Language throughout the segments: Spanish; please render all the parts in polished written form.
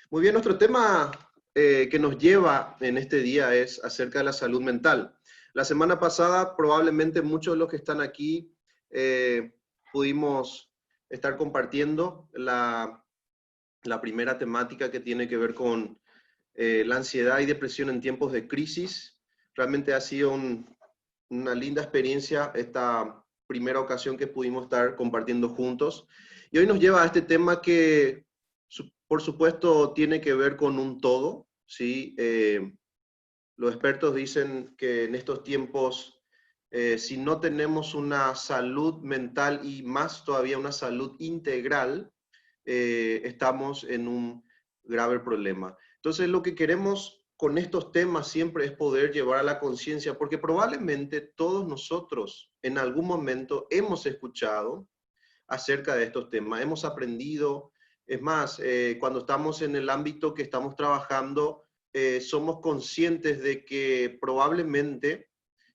Muy bien, nuestro tema que nos lleva en este día es acerca de la salud mental. La semana pasada, probablemente muchos de los que están aquí pudimos estar compartiendo la primera temática que tiene que ver con la ansiedad y depresión en tiempos de crisis. Realmente ha sido una linda experiencia esta primera ocasión que pudimos estar compartiendo juntos. Y hoy nos lleva a este tema que, por supuesto, tiene que ver con un todo, ¿sí? Los expertos dicen que en estos tiempos, si no tenemos una salud mental y más todavía una salud integral, estamos en un grave problema. Entonces, lo que queremos con estos temas siempre es poder llevar a la conciencia, porque probablemente todos nosotros en algún momento hemos escuchado acerca de estos temas, hemos aprendido, es más, cuando estamos en el ámbito que estamos trabajando, somos conscientes de que probablemente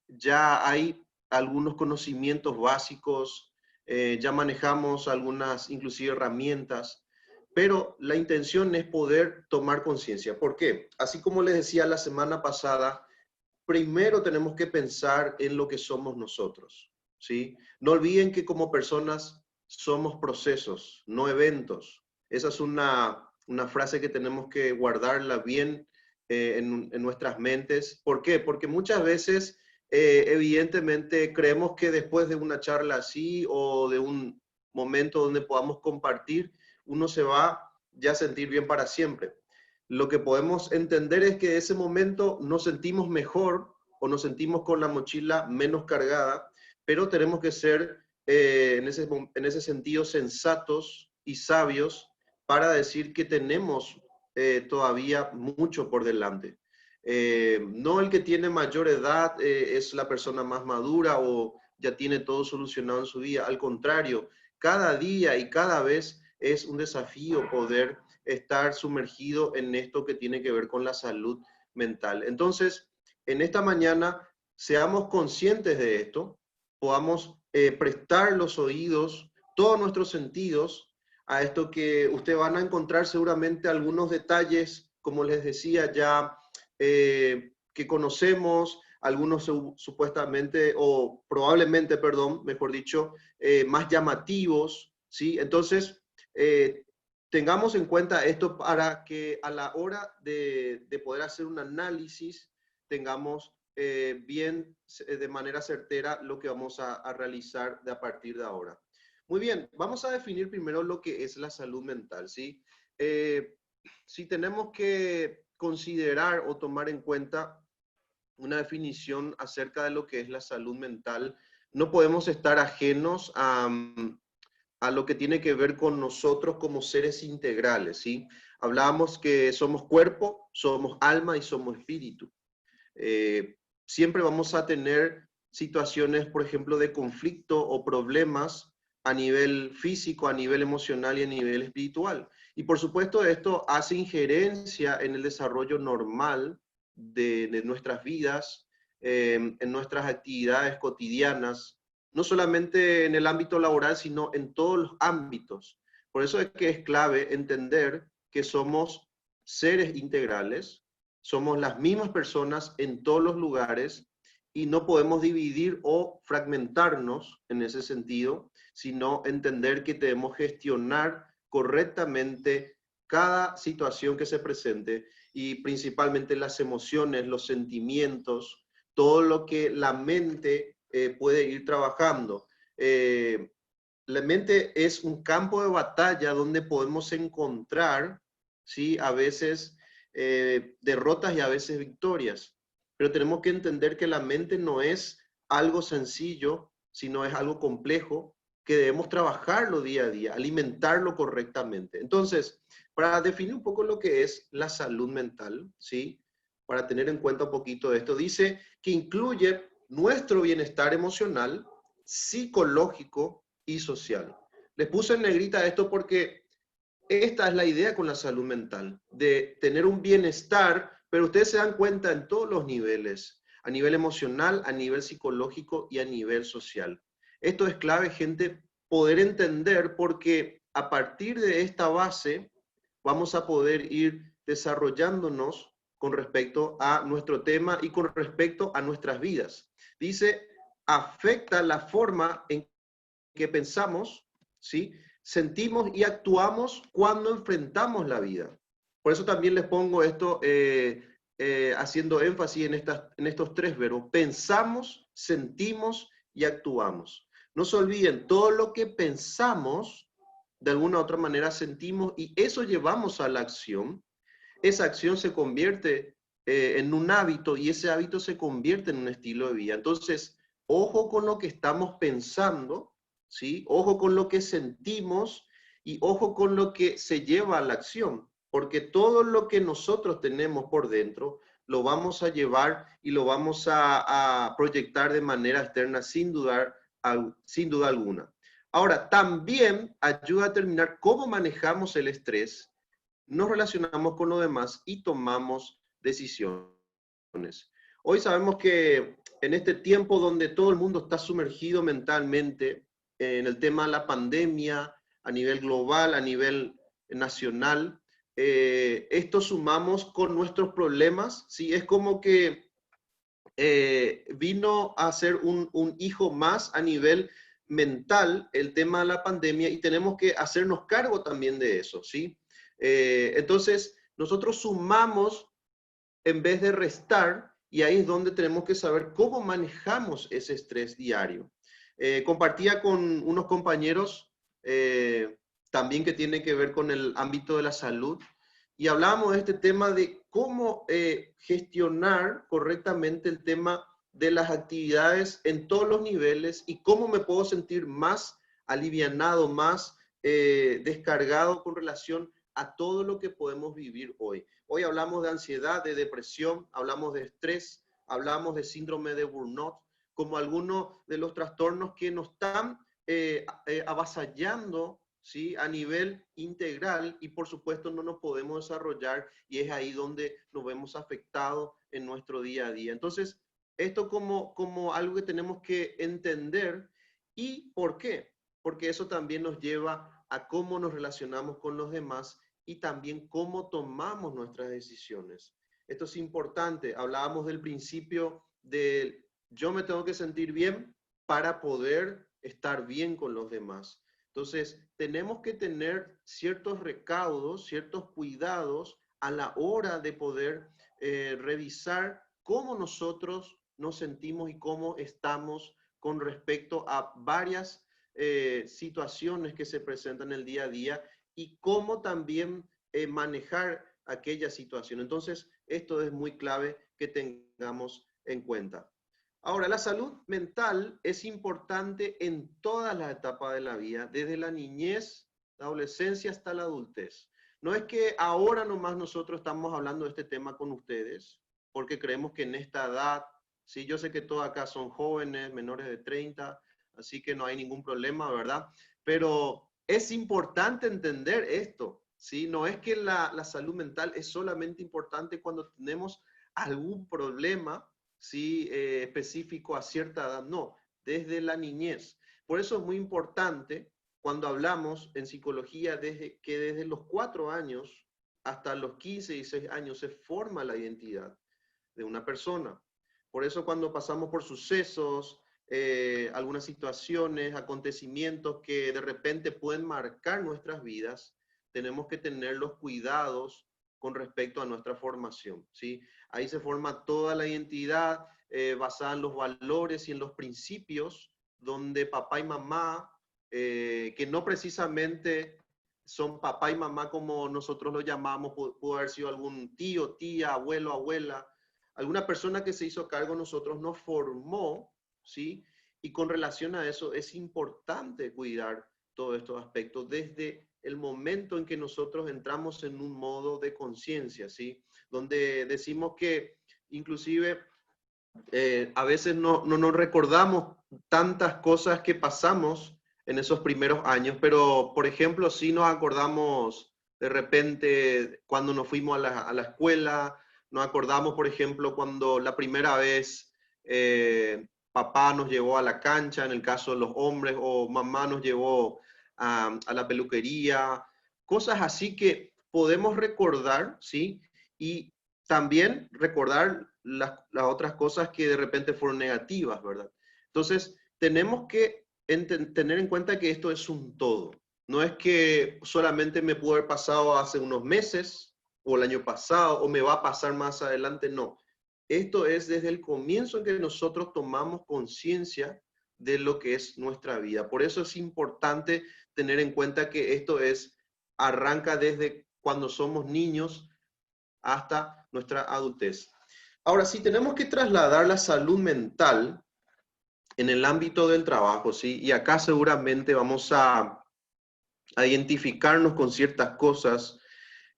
ya hay algunos conocimientos básicos, ya manejamos algunas inclusive herramientas, pero la intención es poder tomar conciencia. ¿Por qué? Así como les decía la semana pasada, primero tenemos que pensar en lo que somos nosotros, ¿sí? No olviden que como personas somos procesos, no eventos. Esa es una frase que tenemos que guardarla bien en nuestras mentes. ¿Por qué? Porque muchas veces, evidentemente, creemos que después de una charla así o de un momento donde podamos compartir, uno se va ya a sentir bien para siempre. Lo que podemos entender es que en ese momento nos sentimos mejor o nos sentimos con la mochila menos cargada, pero tenemos que ser en ese sentido sensatos y sabios para decir que tenemos todavía mucho por delante. No el que tiene mayor edad es la persona más madura o ya tiene todo solucionado en su día. Al contrario, cada día y cada vez es un desafío poder estar sumergido en esto que tiene que ver con la salud mental. Entonces, en esta mañana, seamos conscientes de esto, podamos prestar los oídos, todos nuestros sentidos a esto que ustedes van a encontrar seguramente algunos detalles, como les decía ya, que conocemos, algunos supuestamente o probablemente, perdón, mejor dicho, más llamativos, ¿sí? Entonces, tengamos en cuenta esto para que a la hora de poder hacer un análisis tengamos bien, de manera certera, lo que vamos a realizar de a partir de ahora. Muy bien, vamos a definir primero lo que es la salud mental, ¿sí? Si tenemos que considerar o tomar en cuenta una definición acerca de lo que es la salud mental, no podemos estar ajenos a lo que tiene que ver con nosotros como seres integrales, ¿sí? Hablábamos que somos cuerpo, somos alma y somos espíritu. Siempre vamos a tener situaciones, por ejemplo, de conflicto o problemas a nivel físico, a nivel emocional y a nivel espiritual. Y por supuesto, esto hace injerencia en el desarrollo normal de nuestras vidas, en nuestras actividades cotidianas, no solamente en el ámbito laboral, sino en todos los ámbitos. Por eso es que es clave entender que somos seres integrales, somos las mismas personas en todos los lugares y no podemos dividir o fragmentarnos en ese sentido, sino entender que debemos gestionar correctamente cada situación que se presente y principalmente las emociones, los sentimientos, todo lo que la mente puede ir trabajando. La mente es un campo de batalla donde podemos encontrar, ¿sí? A veces derrotas y a veces victorias. Pero tenemos que entender que la mente no es algo sencillo, sino es algo complejo que debemos trabajarlo día a día, alimentarlo correctamente. Entonces, para definir un poco lo que es la salud mental, ¿sí? Para tener en cuenta un poquito de esto, dice que incluye nuestro bienestar emocional, psicológico y social. Les puse en negrita esto porque esta es la idea con la salud mental, de tener un bienestar, pero ustedes se dan cuenta en todos los niveles, a nivel emocional, a nivel psicológico y a nivel social. Esto es clave, gente, poder entender porque a partir de esta base vamos a poder ir desarrollándonos con respecto a nuestro tema y con respecto a nuestras vidas. Dice, afecta la forma en que pensamos, ¿sí? Sentimos y actuamos cuando enfrentamos la vida. Por eso también les pongo esto, haciendo énfasis en estos tres verbos. Pensamos, sentimos y actuamos. No se olviden, todo lo que pensamos, de alguna u otra manera sentimos y eso llevamos a la acción. Esa acción se convierte en un hábito y ese hábito se convierte en un estilo de vida. Entonces, ojo con lo que estamos pensando, ¿sí? Ojo con lo que sentimos y ojo con lo que se lleva a la acción, porque todo lo que nosotros tenemos por dentro lo vamos a llevar y lo vamos a proyectar de manera externa sin duda alguna. Ahora, también ayuda a determinar cómo manejamos el estrés, nos relacionamos con los demás y tomamos decisiones. Hoy sabemos que en este tiempo donde todo el mundo está sumergido mentalmente en el tema de la pandemia, a nivel global, a nivel nacional, esto sumamos con nuestros problemas, ¿sí? Es como que vino a ser un hijo más a nivel mental el tema de la pandemia y tenemos que hacernos cargo también de eso, ¿sí? Entonces, nosotros sumamos en vez de restar y ahí es donde tenemos que saber cómo manejamos ese estrés diario. Compartía con unos compañeros también que tiene que ver con el ámbito de la salud y hablábamos de este tema de cómo gestionar correctamente el tema de las actividades en todos los niveles y cómo me puedo sentir más alivianado, más descargado con relación a todo lo que podemos vivir hoy. Hoy hablamos de ansiedad, de depresión, hablamos de estrés, hablamos de síndrome de burnout, como algunos de los trastornos que nos están avasallando, ¿sí? A nivel integral y por supuesto no nos podemos desarrollar y es ahí donde nos vemos afectados en nuestro día a día. Entonces, esto como algo que tenemos que entender. ¿Y por qué? Porque eso también nos lleva a cómo nos relacionamos con los demás y también cómo tomamos nuestras decisiones. Esto es importante. Hablábamos del principio de yo me tengo que sentir bien para poder estar bien con los demás. Entonces, tenemos que tener ciertos recaudos, ciertos cuidados a la hora de poder revisar cómo nosotros nos sentimos y cómo estamos con respecto a varias situaciones que se presentan en el día a día y cómo también manejar aquella situación. Entonces, esto es muy clave que tengamos en cuenta. Ahora, la salud mental es importante en todas las etapas de la vida, desde la niñez, la adolescencia hasta la adultez. No es que ahora nomás nosotros estamos hablando de este tema con ustedes, porque creemos que en esta edad, sí, yo sé que todos acá son jóvenes, menores de 30, así que no hay ningún problema, ¿verdad? Pero es importante entender esto, ¿sí? No es que la salud mental es solamente importante cuando tenemos algún problema, ¿sí? Específico a cierta edad, no, desde la niñez. Por eso es muy importante cuando hablamos en psicología que desde los 4 años hasta los 15 y 16 años se forma la identidad de una persona. Por eso cuando pasamos por sucesos, algunas situaciones, acontecimientos que de repente pueden marcar nuestras vidas, tenemos que tener los cuidados con respecto a nuestra formación, ¿sí? Ahí se forma toda la identidad basada en los valores y en los principios, donde papá y mamá, que no precisamente son papá y mamá como nosotros lo llamamos, pudo haber sido algún tío, tía, abuelo, abuela, alguna persona que se hizo cargo de nosotros nos formó, ¿sí? Y con relación a eso es importante cuidar todos estos aspectos desde el momento en que nosotros entramos en un modo de conciencia, ¿sí? Donde decimos que inclusive a veces no nos recordamos tantas cosas que pasamos en esos primeros años, pero por ejemplo sí nos acordamos de repente cuando nos fuimos a la escuela, nos acordamos por ejemplo cuando la primera vez papá nos llevó a la cancha, en el caso de los hombres, o mamá nos llevó a la peluquería, cosas así que podemos recordar, ¿sí? Y también recordar las otras cosas que de repente fueron negativas, ¿verdad? Entonces, tenemos que tener en cuenta que esto es un todo. No es que solamente me pudo haber pasado hace unos meses o el año pasado o me va a pasar más adelante, no. Esto es desde el comienzo en que nosotros tomamos conciencia de lo que es nuestra vida. Por eso es importante tener en cuenta que esto arranca desde cuando somos niños hasta nuestra adultez. Ahora, si tenemos que trasladar la salud mental en el ámbito del trabajo, ¿sí? Y acá seguramente vamos a identificarnos con ciertas cosas.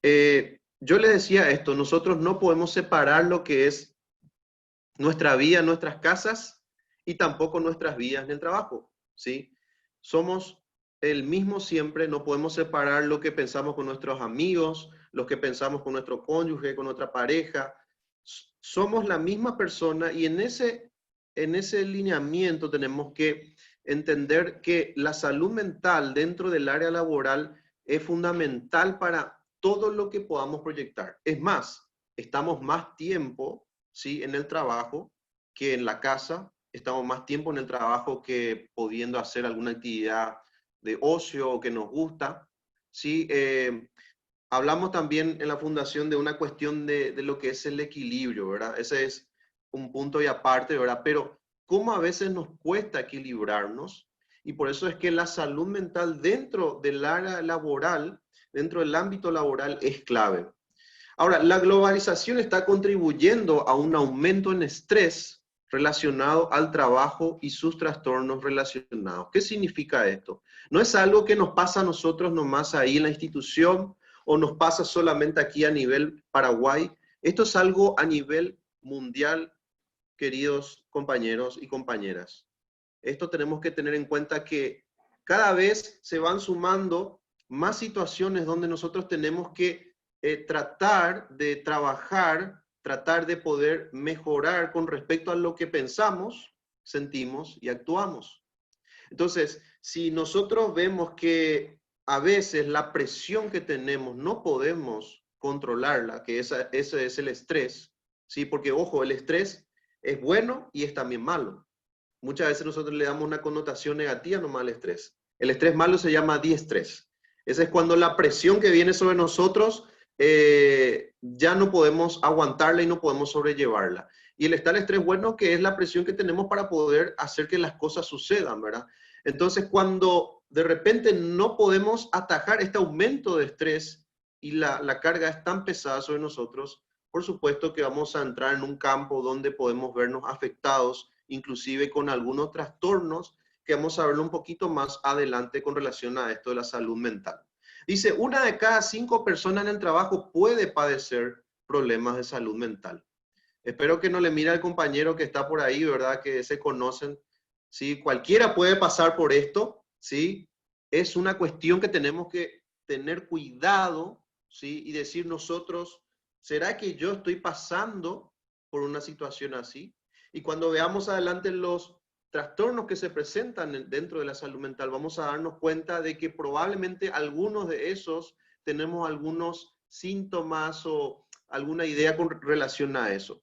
Yo les decía esto, nosotros no podemos separar lo que es nuestra vida en nuestras casas y tampoco nuestras vidas en el trabajo, ¿sí? Somos el mismo siempre, no podemos separar lo que pensamos con nuestros amigos, lo que pensamos con nuestro cónyuge, con nuestra pareja. Somos la misma persona y en ese lineamiento tenemos que entender que la salud mental dentro del área laboral es fundamental para todo lo que podamos proyectar. Es más, estamos más tiempo, ¿sí?, en el trabajo que en la casa. Estamos más tiempo en el trabajo que pudiendo hacer alguna actividad de ocio o que nos gusta. ¿Sí? Hablamos también en la fundación de una cuestión de lo que es el equilibrio, ¿verdad? Ese es un punto y aparte, ¿verdad? Pero cómo a veces nos cuesta equilibrarnos, y por eso es que la salud mental dentro del área laboral, dentro del ámbito laboral, es clave. Ahora, la globalización está contribuyendo a un aumento en estrés relacionado al trabajo y sus trastornos relacionados. ¿Qué significa esto? No es algo que nos pasa a nosotros nomás ahí en la institución o nos pasa solamente aquí a nivel Paraguay. Esto es algo a nivel mundial, queridos compañeros y compañeras. Esto tenemos que tener en cuenta que cada vez se van sumando más situaciones donde nosotros tenemos que tratar de trabajar, tratar de poder mejorar con respecto a lo que pensamos, sentimos y actuamos. Entonces, si nosotros vemos que a veces la presión que tenemos no podemos controlarla, que ese es el estrés, ¿sí? Porque, ojo, el estrés es bueno y es también malo. Muchas veces nosotros le damos una connotación negativa nomás al estrés. El estrés malo se llama diestrés. Ese es cuando la presión que viene sobre nosotros ya no podemos aguantarla y no podemos sobrellevarla. Y está el estrés bueno, que es la presión que tenemos para poder hacer que las cosas sucedan, ¿verdad? Entonces, cuando de repente no podemos atajar este aumento de estrés y la carga es tan pesada sobre nosotros, por supuesto que vamos a entrar en un campo donde podemos vernos afectados, inclusive con algunos trastornos que vamos a verlo un poquito más adelante con relación a esto de la salud mental. Dice, 1 de cada 5 personas en el trabajo puede padecer problemas de salud mental. Espero que no le mire al compañero que está por ahí, ¿verdad? Que se conocen. ¿Sí? Cualquiera puede pasar por esto, ¿sí? Es una cuestión que tenemos que tener cuidado, ¿sí? Y decir nosotros, ¿será que yo estoy pasando por una situación así? Y cuando veamos adelante los trastornos que se presentan dentro de la salud mental, vamos a darnos cuenta de que probablemente algunos de esos tenemos algunos síntomas o alguna idea con relación a eso.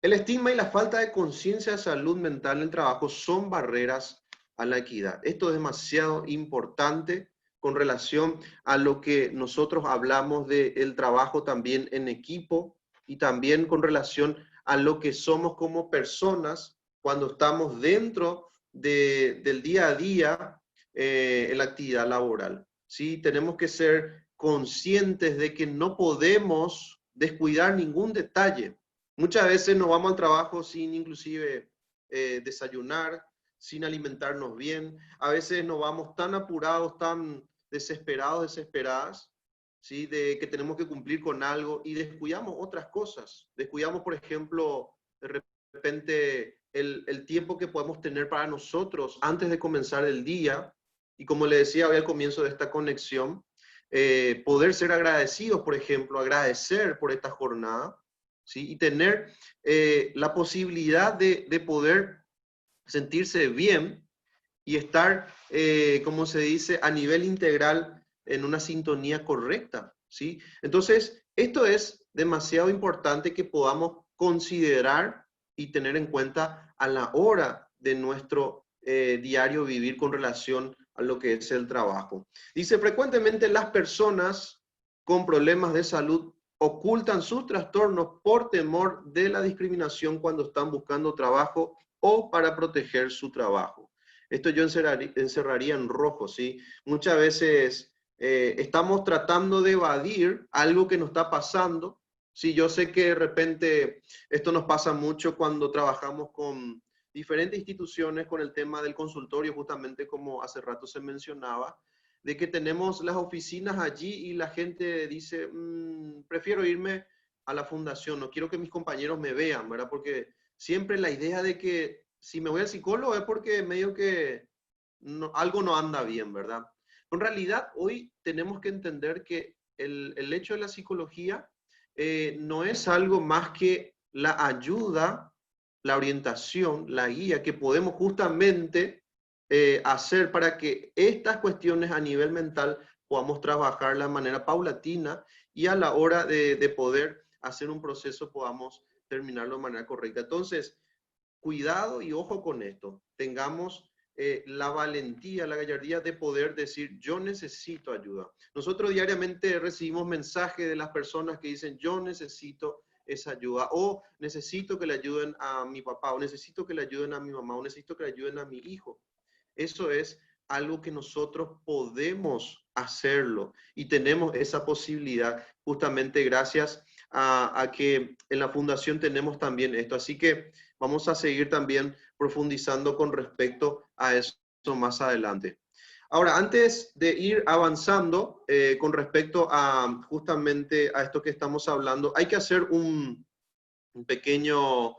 El estigma y la falta de conciencia de salud mental en el trabajo son barreras a la equidad. Esto es demasiado importante con relación a lo que nosotros hablamos del trabajo también en equipo y también con relación a lo que somos como personas cuando estamos dentro del día a día en la actividad laboral. ¿Sí? Tenemos que ser conscientes de que no podemos descuidar ningún detalle. Muchas veces nos vamos al trabajo sin inclusive desayunar, sin alimentarnos bien. A veces nos vamos tan apurados, tan desesperados, desesperadas, ¿sí? De que tenemos que cumplir con algo y descuidamos otras cosas. Descuidamos, por ejemplo, de repente el tiempo que podemos tener para nosotros antes de comenzar el día. Y como le decía hoy al comienzo de esta conexión, poder ser agradecidos, por ejemplo, agradecer por esta jornada. ¿Sí? Y tener la posibilidad de poder sentirse bien y estar, como se dice, a nivel integral en una sintonía correcta, ¿sí? Entonces, esto es demasiado importante que podamos considerar y tener en cuenta a la hora de nuestro diario vivir con relación a lo que es el trabajo. Dice, frecuentemente las personas con problemas de salud ocultan sus trastornos por temor de la discriminación cuando están buscando trabajo o para proteger su trabajo. Esto yo encerraría en rojo, ¿sí? Muchas veces estamos tratando de evadir algo que nos está pasando. Sí, yo sé que de repente esto nos pasa mucho cuando trabajamos con diferentes instituciones con el tema del consultorio, justamente como hace rato se mencionaba, de que tenemos las oficinas allí y la gente dice, prefiero irme a la fundación, no quiero que mis compañeros me vean, ¿verdad? Porque siempre la idea de que si me voy al psicólogo es porque medio que algo no anda bien, ¿verdad? En realidad, hoy tenemos que entender que el hecho de la psicología no es algo más que la ayuda, la orientación, la guía que podemos justamente hacer para que estas cuestiones a nivel mental podamos trabajar de manera paulatina y a la hora de poder hacer un proceso podamos terminarlo de manera correcta. Entonces, cuidado y ojo con esto. Tengamos la valentía, la gallardía de poder decir, yo necesito ayuda. Nosotros diariamente recibimos mensajes de las personas que dicen, yo necesito esa ayuda, o necesito que le ayuden a mi papá, o necesito que le ayuden a mi mamá, o necesito que le ayuden a mi hijo. Eso es algo que nosotros podemos hacerlo y tenemos esa posibilidad justamente gracias a que en la fundación tenemos también esto. Así que vamos a seguir también profundizando con respecto a eso más adelante. Ahora, antes de ir avanzando con respecto a justamente a esto que estamos hablando, hay que hacer un pequeño,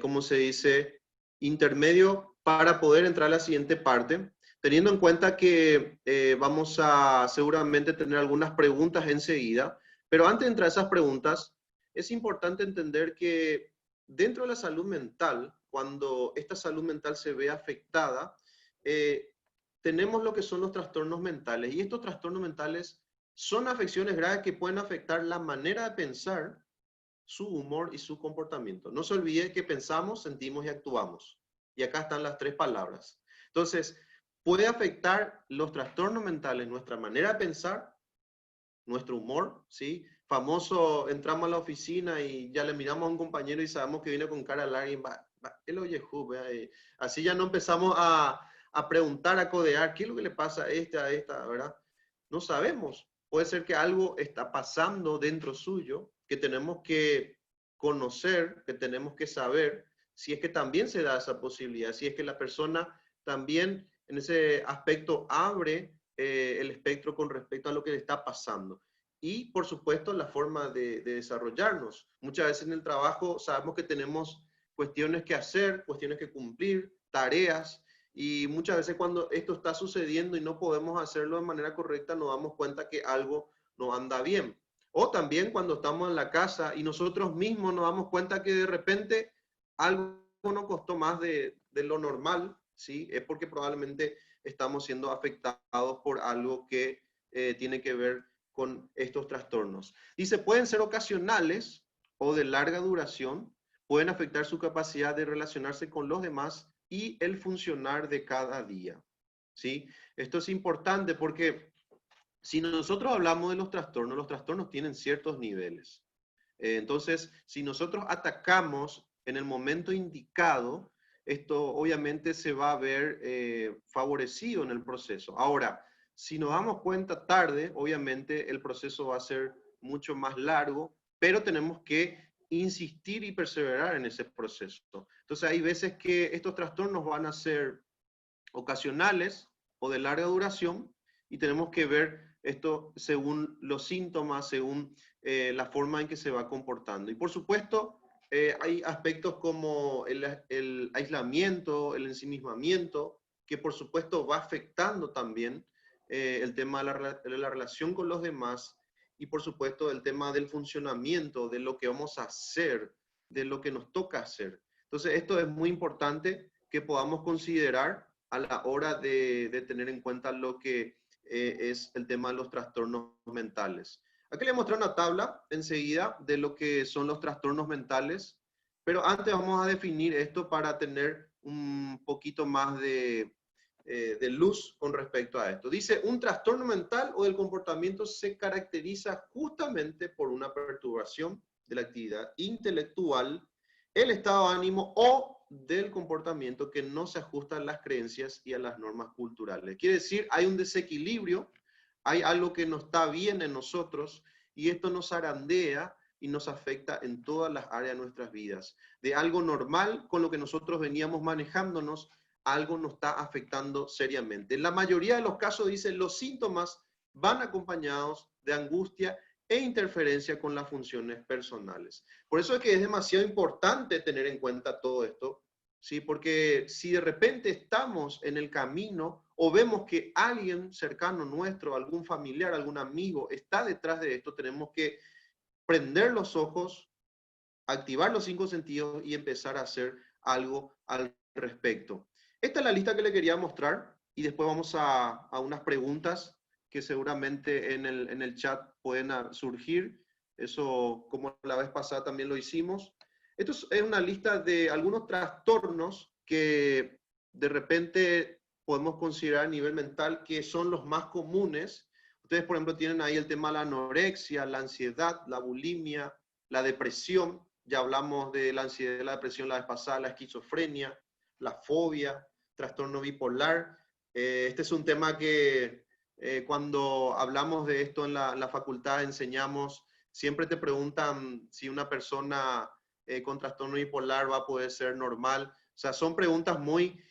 ¿cómo se dice? Intermedio para poder entrar a la siguiente parte, teniendo en cuenta que vamos a seguramente tener algunas preguntas enseguida, pero antes de entrar a esas preguntas, es importante entender que dentro de la salud mental, cuando esta salud mental se ve afectada, tenemos lo que son los trastornos mentales, y estos trastornos mentales son afecciones graves que pueden afectar la manera de pensar, su humor y su comportamiento. No se olvide que pensamos, sentimos y actuamos. Y acá están las tres palabras. Entonces, puede afectar los trastornos mentales nuestra manera de pensar, nuestro humor, ¿sí? Famoso, entramos a la oficina y ya le miramos a un compañero y sabemos que viene con cara larga y él oye, así ya no empezamos a preguntar, a codear, ¿qué es lo que le pasa a esta, verdad? No sabemos. Puede ser que algo está pasando dentro suyo que tenemos que conocer, que tenemos que saber, si es que también se da esa posibilidad, si es que la persona también en ese aspecto abre el espectro con respecto a lo que le está pasando. Y, por supuesto, la forma de desarrollarnos. Muchas veces en el trabajo sabemos que tenemos cuestiones que hacer, cuestiones que cumplir, tareas, y muchas veces cuando esto está sucediendo y no podemos hacerlo de manera correcta, nos damos cuenta que algo no anda bien. O también cuando estamos en la casa y nosotros mismos nos damos cuenta que de repente algo nos costó más de lo normal, ¿sí? Es porque probablemente estamos siendo afectados por algo que tiene que ver con estos trastornos. Dice, pueden ser ocasionales o de larga duración, pueden afectar su capacidad de relacionarse con los demás y el funcionar de cada día, ¿sí? Esto es importante porque si nosotros hablamos de los trastornos tienen ciertos niveles. Entonces, si nosotros atacamos en el momento indicado, esto obviamente se va a ver favorecido en el proceso. Ahora, si nos damos cuenta tarde, obviamente el proceso va a ser mucho más largo, pero tenemos que insistir y perseverar en ese proceso. Entonces, hay veces que estos trastornos van a ser ocasionales o de larga duración y tenemos que ver esto según los síntomas, según la forma en que se va comportando. Y por supuesto, hay aspectos como el aislamiento, el ensimismamiento, que por supuesto va afectando también el tema de la relación con los demás y por supuesto el tema del funcionamiento, de lo que vamos a hacer, de lo que nos toca hacer. Entonces, esto es muy importante que podamos considerar a la hora de tener en cuenta lo que es el tema de los trastornos mentales. Aquí les mostré una tabla enseguida de lo que son los trastornos mentales, pero antes vamos a definir esto para tener un poquito más de luz con respecto a esto. Dice, un trastorno mental o del comportamiento se caracteriza justamente por una perturbación de la actividad intelectual, el estado de ánimo o del comportamiento que no se ajusta a las creencias y a las normas culturales. Quiere decir, hay un desequilibrio, hay algo que no está bien en nosotros y esto nos zarandea y nos afecta en todas las áreas de nuestras vidas. De algo normal con lo que nosotros veníamos manejándonos, algo nos está afectando seriamente. En la mayoría de los casos, dicen, los síntomas van acompañados de angustia e interferencia con las funciones personales. Por eso es que es demasiado importante tener en cuenta todo esto, ¿sí? Porque si de repente estamos en el camino o vemos que alguien cercano nuestro, algún familiar, algún amigo está detrás de esto, tenemos que prender los ojos, activar los 5 sentidos y empezar a hacer algo al respecto. Esta es la lista que le quería mostrar y después vamos a unas preguntas que seguramente en el chat pueden surgir. Eso, como la vez pasada también lo hicimos. Esto es una lista de algunos trastornos que de repente podemos considerar a nivel mental que son los más comunes. Ustedes, por ejemplo, tienen ahí el tema de la anorexia, la ansiedad, la bulimia, la depresión. Ya hablamos de la ansiedad, la depresión la vez pasada, la esquizofrenia, la fobia, trastorno bipolar. Este es un tema que cuando hablamos de esto en la facultad enseñamos, siempre te preguntan si una persona con trastorno bipolar va a poder ser normal. O sea, son preguntas muy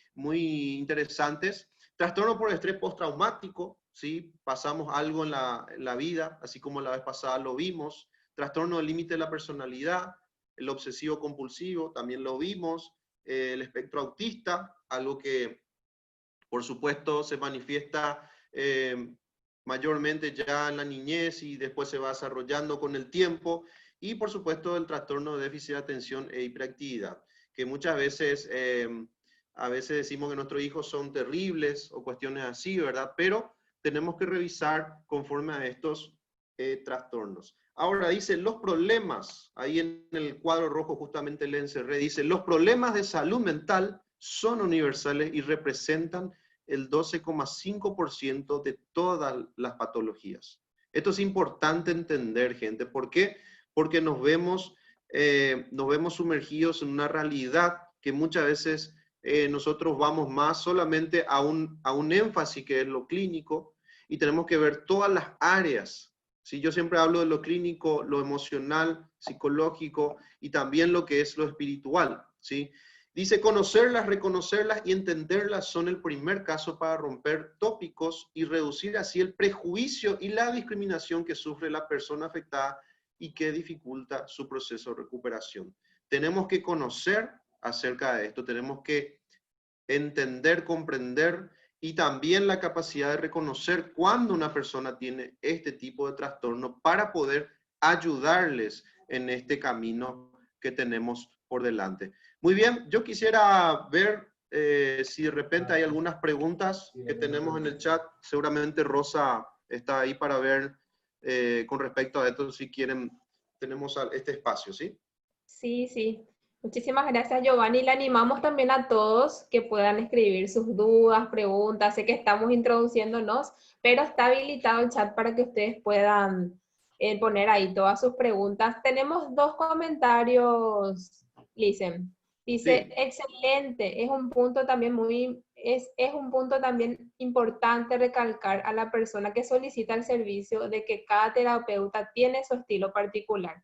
interesantes. Trastorno por estrés postraumático, ¿sí? Pasamos algo en la vida, así como la vez pasada lo vimos. Trastorno del límite de la personalidad, el obsesivo compulsivo, también lo vimos. El espectro autista, algo que por supuesto se manifiesta mayormente ya en la niñez y después se va desarrollando con el tiempo. Y por supuesto el trastorno de déficit de atención e hiperactividad, que muchas veces, a veces decimos que nuestros hijos son terribles o cuestiones así, ¿verdad? Pero tenemos que revisar conforme a estos trastornos. Ahora dice, los problemas, ahí en el cuadro rojo justamente le encerré, dice, los problemas de salud mental son universales y representan el 12,5% de todas las patologías. Esto es importante entender, gente. ¿Por qué? Porque nos vemos sumergidos en una realidad que muchas veces nosotros vamos más solamente a un énfasis que es lo clínico y tenemos que ver todas las áreas. ¿Sí? Yo siempre hablo de lo clínico, lo emocional, psicológico y también lo que es lo espiritual, ¿sí? Dice, conocerlas, reconocerlas y entenderlas son el primer caso para romper tópicos y reducir así el prejuicio y la discriminación que sufre la persona afectada y que dificulta su proceso de recuperación. Tenemos que conocer acerca de esto, tenemos que entender, comprender y también la capacidad de reconocer cuando una persona tiene este tipo de trastorno para poder ayudarles en este camino que tenemos por delante. Muy bien, yo quisiera ver si de repente hay algunas preguntas que tenemos en el chat. Seguramente Rosa está ahí para ver con respecto a esto, si quieren, tenemos este espacio, ¿sí? Sí, sí. Muchísimas gracias, Giovanni. Le animamos también a todos que puedan escribir sus dudas, preguntas. Sé que estamos introduciéndonos, pero está habilitado el chat para que ustedes puedan poner ahí todas sus preguntas. Tenemos 2 comentarios, Lisen. Dice, Sí. excelente, es un punto también es un punto también importante recalcar a la persona que solicita el servicio de que cada terapeuta tiene su estilo particular.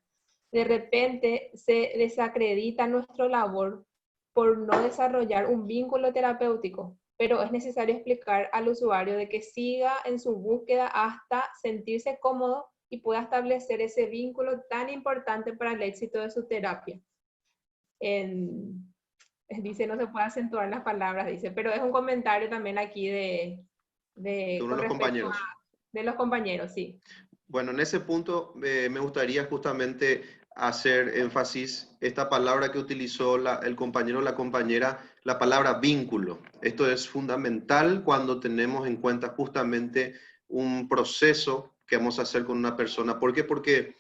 De repente se desacredita nuestra labor por no desarrollar un vínculo terapéutico, pero es necesario explicar al usuario de que siga en su búsqueda hasta sentirse cómodo y pueda establecer ese vínculo tan importante para el éxito de su terapia. Dice, no se puede acentuar las palabras, dice, pero es un comentario también aquí Uno de con los respecto compañeros. de los compañeros, sí. Bueno, en ese punto me gustaría justamente hacer énfasis esta palabra que utilizó el compañero o la compañera, la palabra vínculo. Esto es fundamental cuando tenemos en cuenta justamente un proceso que vamos a hacer con una persona. ¿Por qué? Porque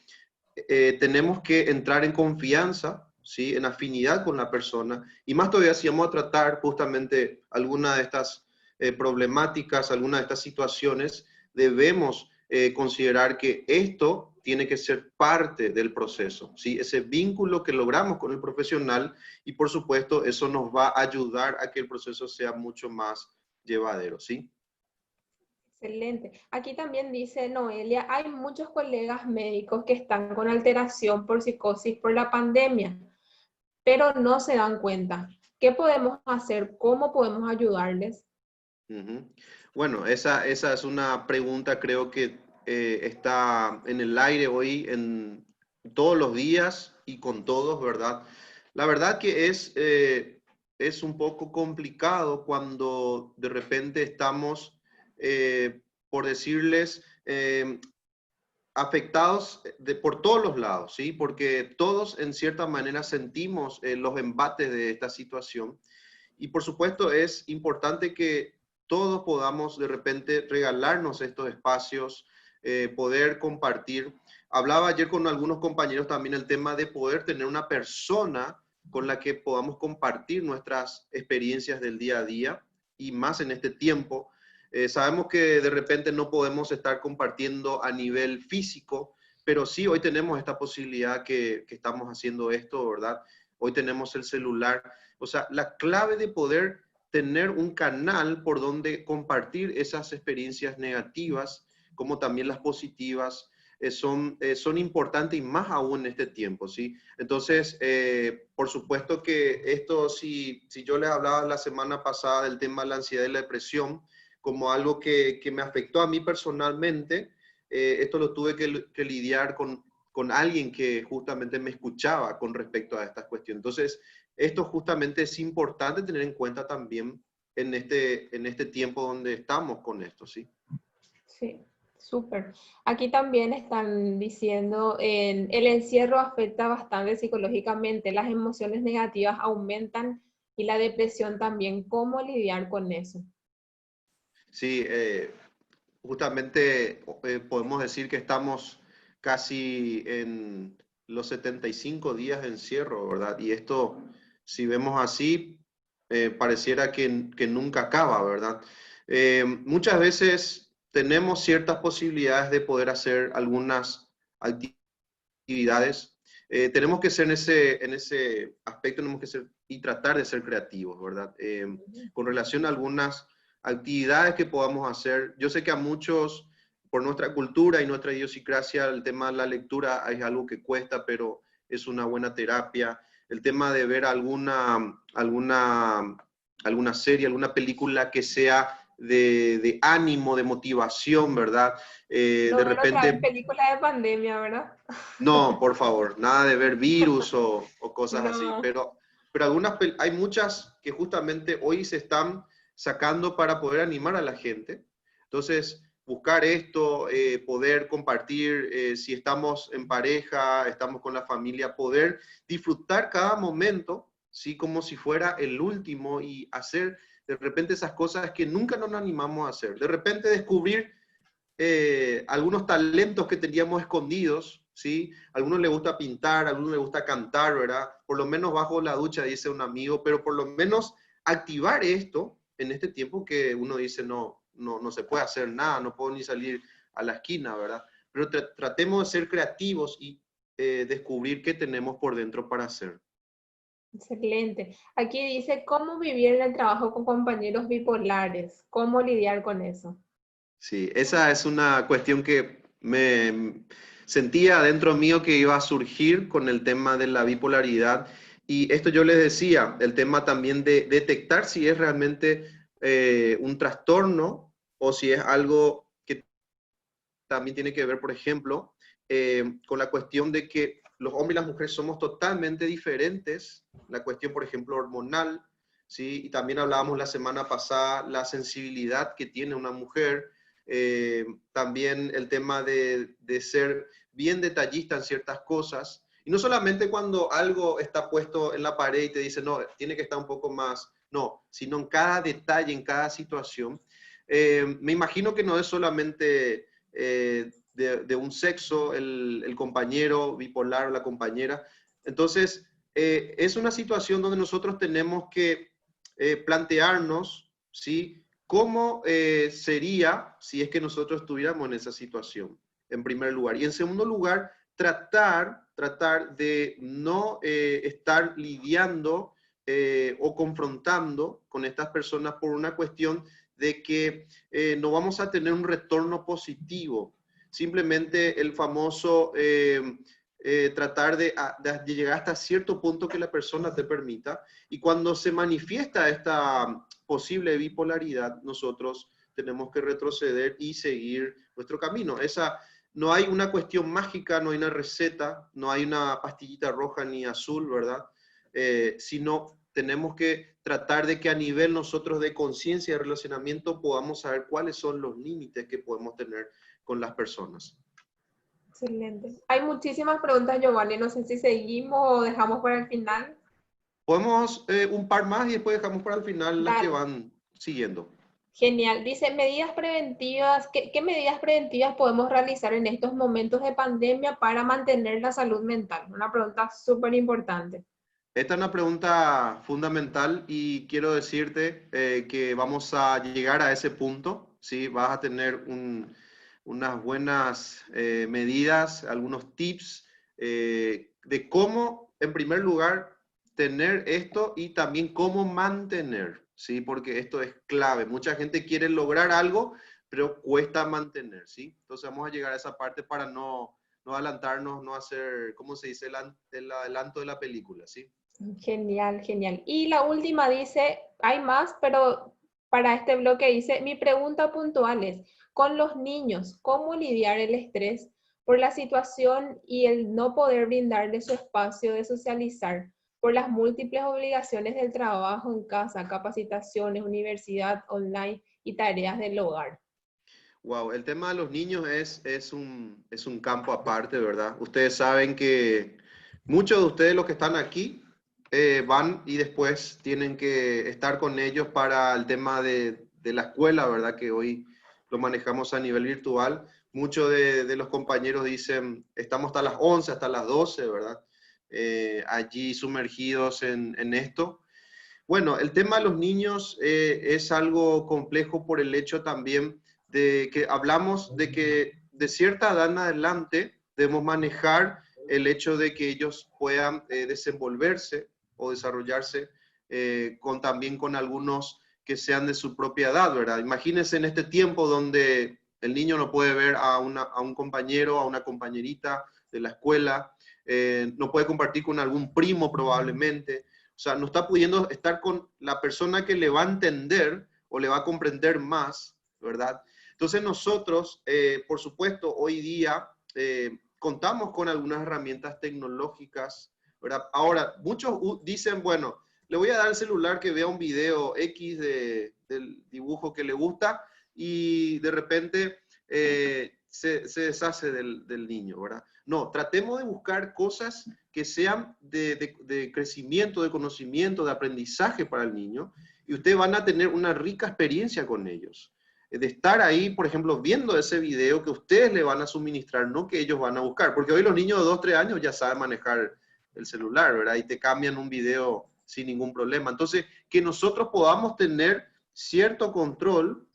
tenemos que entrar en confianza, ¿sí? En afinidad con la persona, y más todavía si vamos a tratar justamente alguna de estas problemáticas, alguna de estas situaciones, debemos considerar que esto tiene que ser parte del proceso, ¿sí? Ese vínculo que logramos con el profesional, y por supuesto eso nos va a ayudar a que el proceso sea mucho más llevadero, ¿sí? Excelente. Aquí también dice Noelia, hay muchos colegas médicos que están con alteración por psicosis por la pandemia, pero no se dan cuenta. ¿Qué podemos hacer? ¿Cómo podemos ayudarles? Ujú. Bueno, esa es una pregunta, creo que está en el aire hoy en todos los días y con todos, ¿verdad? La verdad que es un poco complicado cuando de repente estamos, por decirles, afectados por todos los lados, ¿sí? Porque todos en cierta manera sentimos los embates de esta situación. Y por supuesto es importante que todos podamos de repente regalarnos estos espacios, poder compartir. Hablaba ayer con algunos compañeros también el tema de poder tener una persona con la que podamos compartir nuestras experiencias del día a día y más en este tiempo. Sabemos que de repente no podemos estar compartiendo a nivel físico, pero sí hoy tenemos esta posibilidad que estamos haciendo esto, ¿verdad? Hoy tenemos el celular. O sea, la clave de poder tener un canal por donde compartir esas experiencias negativas, como también las positivas, son importantes y más aún en este tiempo, ¿sí? Entonces, por supuesto que esto, si yo les hablaba la semana pasada del tema de la ansiedad y la depresión, como algo que me afectó a mí personalmente, esto lo tuve que lidiar con alguien que justamente me escuchaba con respecto a estas cuestiones. Entonces, esto justamente es importante tener en cuenta también en este tiempo donde estamos con esto, ¿sí? Sí, súper. Aquí también están diciendo, el encierro afecta bastante psicológicamente, las emociones negativas aumentan y la depresión también. ¿Cómo lidiar con eso? Sí, justamente podemos decir que estamos casi en los 75 días de encierro, ¿verdad? Y esto, si vemos así, pareciera que nunca acaba, ¿verdad? Muchas veces tenemos ciertas posibilidades de poder hacer algunas actividades. Tenemos que ser en ese aspecto, tenemos que ser y tratar de ser creativos, ¿verdad? Con relación a algunas actividades que podamos hacer, yo sé que a muchos, por nuestra cultura y nuestra idiosincrasia, el tema de la lectura es algo que cuesta, pero es una buena terapia. El tema de ver alguna serie, alguna película que sea de ánimo, de motivación, ¿verdad? No De ver otra vez repente película de pandemia, ¿verdad? no, por favor, nada de ver virus o cosas así, No. pero hay muchas que justamente hoy se están sacando para poder animar a la gente. Entonces, buscar esto, poder compartir, si estamos en pareja, estamos con la familia, poder disfrutar cada momento, ¿sí? Como si fuera el último y hacer de repente esas cosas que nunca nos animamos a hacer. De repente descubrir algunos talentos que teníamos escondidos, ¿sí? A algunos les gusta pintar, a algunos les gusta cantar, ¿verdad? Por lo menos bajo la ducha, dice un amigo, pero por lo menos activar esto en este tiempo que uno dice, no se puede hacer nada, no puedo ni salir a la esquina, ¿verdad? Pero tratemos de ser creativos y descubrir qué tenemos por dentro para hacer. Excelente. Aquí dice, ¿cómo vivir en el trabajo con compañeros bipolares? ¿Cómo lidiar con eso? Sí, esa es una cuestión que me sentía dentro mío que iba a surgir con el tema de la bipolaridad. Y esto yo les decía, el tema también de detectar si es realmente un trastorno o si es algo que también tiene que ver, por ejemplo, con la cuestión de que los hombres y las mujeres somos totalmente diferentes, la cuestión, por ejemplo, hormonal, ¿sí? Y también hablábamos la semana pasada la sensibilidad que tiene una mujer, también el tema de ser bien detallista en ciertas cosas, y no solamente cuando algo está puesto en la pared y te dice, no, tiene que estar un poco más, no, sino en cada detalle, en cada situación. Me imagino que no es solamente de un sexo, el compañero bipolar o la compañera. Entonces, es una situación donde nosotros tenemos que plantearnos, ¿sí? ¿Cómo sería si es que nosotros estuviéramos en esa situación, en primer lugar? Y en segundo lugar, tratar de no estar lidiando o confrontando con estas personas por una cuestión de que no vamos a tener un retorno positivo. Simplemente el famoso tratar de llegar hasta cierto punto que la persona te permita. Y cuando se manifiesta esta posible bipolaridad, nosotros tenemos que retroceder y seguir nuestro camino. No hay una cuestión mágica, no hay una receta, no hay una pastillita roja ni azul, ¿verdad? Sino tenemos que tratar de que a nivel nosotros de conciencia y de relacionamiento podamos saber cuáles son los límites que podemos tener con las personas. Excelente. Hay muchísimas preguntas, Giovanni. No sé si seguimos o dejamos para el final. Podemos un par más y después dejamos para el final las que Dale. van siguiendo. Genial. Dice, medidas preventivas, ¿qué medidas preventivas podemos realizar en estos momentos de pandemia para mantener la salud mental? Una pregunta súper importante. Esta es una pregunta fundamental y quiero decirte que vamos a llegar a ese punto, ¿sí? Vas a tener unas buenas medidas, algunos tips de cómo, en primer lugar, tener esto y también cómo mantener, ¿sí? Porque esto es clave. Mucha gente quiere lograr algo, pero cuesta mantener, ¿sí? Entonces vamos a llegar a esa parte para no adelantarnos, no hacer, ¿cómo se dice? El adelanto de la película, ¿sí? Genial, genial. Y la última dice, hay más, pero para este bloque dice, mi pregunta puntual es, con los niños, ¿cómo lidiar el estrés por la situación y el no poder brindarles su espacio de socializar por las múltiples obligaciones del trabajo en casa, capacitaciones, universidad, online y tareas del hogar? Wow, el tema de los niños es un campo aparte, ¿verdad? Ustedes saben que muchos de ustedes, los que están aquí, van y después tienen que estar con ellos para el tema de la escuela, ¿verdad? Que hoy lo manejamos a nivel virtual. Muchos de los compañeros dicen, estamos hasta las 11, hasta las 12, ¿verdad? Allí sumergidos en esto. Bueno, el tema de los niños es algo complejo por el hecho también de que hablamos de que de cierta edad en adelante debemos manejar el hecho de que ellos puedan desenvolverse o desarrollarse también con algunos que sean de su propia edad, ¿verdad? Imagínense en este tiempo donde el niño no puede ver a un compañero, a una compañerita de la escuela, no puede compartir con algún primo probablemente. O sea, no está pudiendo estar con la persona que le va a entender o le va a comprender más, ¿verdad? Entonces nosotros, por supuesto, hoy día contamos con algunas herramientas tecnológicas, ¿verdad? Ahora, muchos dicen, bueno, le voy a dar el celular que vea un video X del dibujo que le gusta y de repente se deshace del niño, ¿verdad? No, tratemos de buscar cosas que sean de crecimiento, de conocimiento, de aprendizaje para el niño, y ustedes van a tener una rica experiencia con ellos. De estar ahí, por ejemplo, viendo ese video que ustedes le van a suministrar, no que ellos van a buscar, porque hoy los niños de 2, 3 años ya saben manejar el celular, ¿verdad? Y te cambian un video sin ningún problema. Entonces, que nosotros podamos tener cierto control,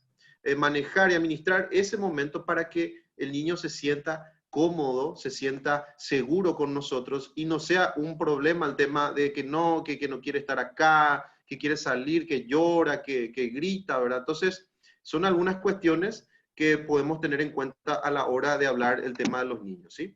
manejar y administrar ese momento para que el niño se sienta cómodo, se sienta seguro con nosotros y no sea un problema el tema de que no quiere estar acá, que quiere salir, que llora, que grita, ¿verdad? Entonces, son algunas cuestiones que podemos tener en cuenta a la hora de hablar el tema de los niños, ¿sí?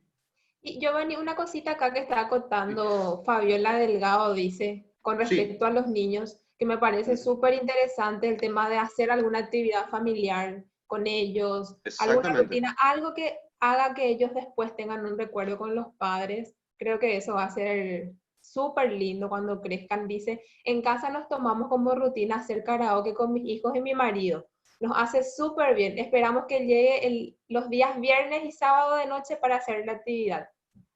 Y Giovanni, una cosita acá que está acotando Fabiola Delgado dice, con Sí. respecto a los niños, que me parece súper interesante el tema de hacer alguna actividad familiar con ellos, alguna Exactamente. rutina, algo que haga que ellos después tengan un recuerdo con los padres. Creo que eso va a ser súper lindo cuando crezcan. Dice, en casa nos tomamos como rutina hacer karaoke con mis hijos y mi marido. Nos hace súper bien. Esperamos que llegue los días viernes y sábado de noche para hacer la actividad.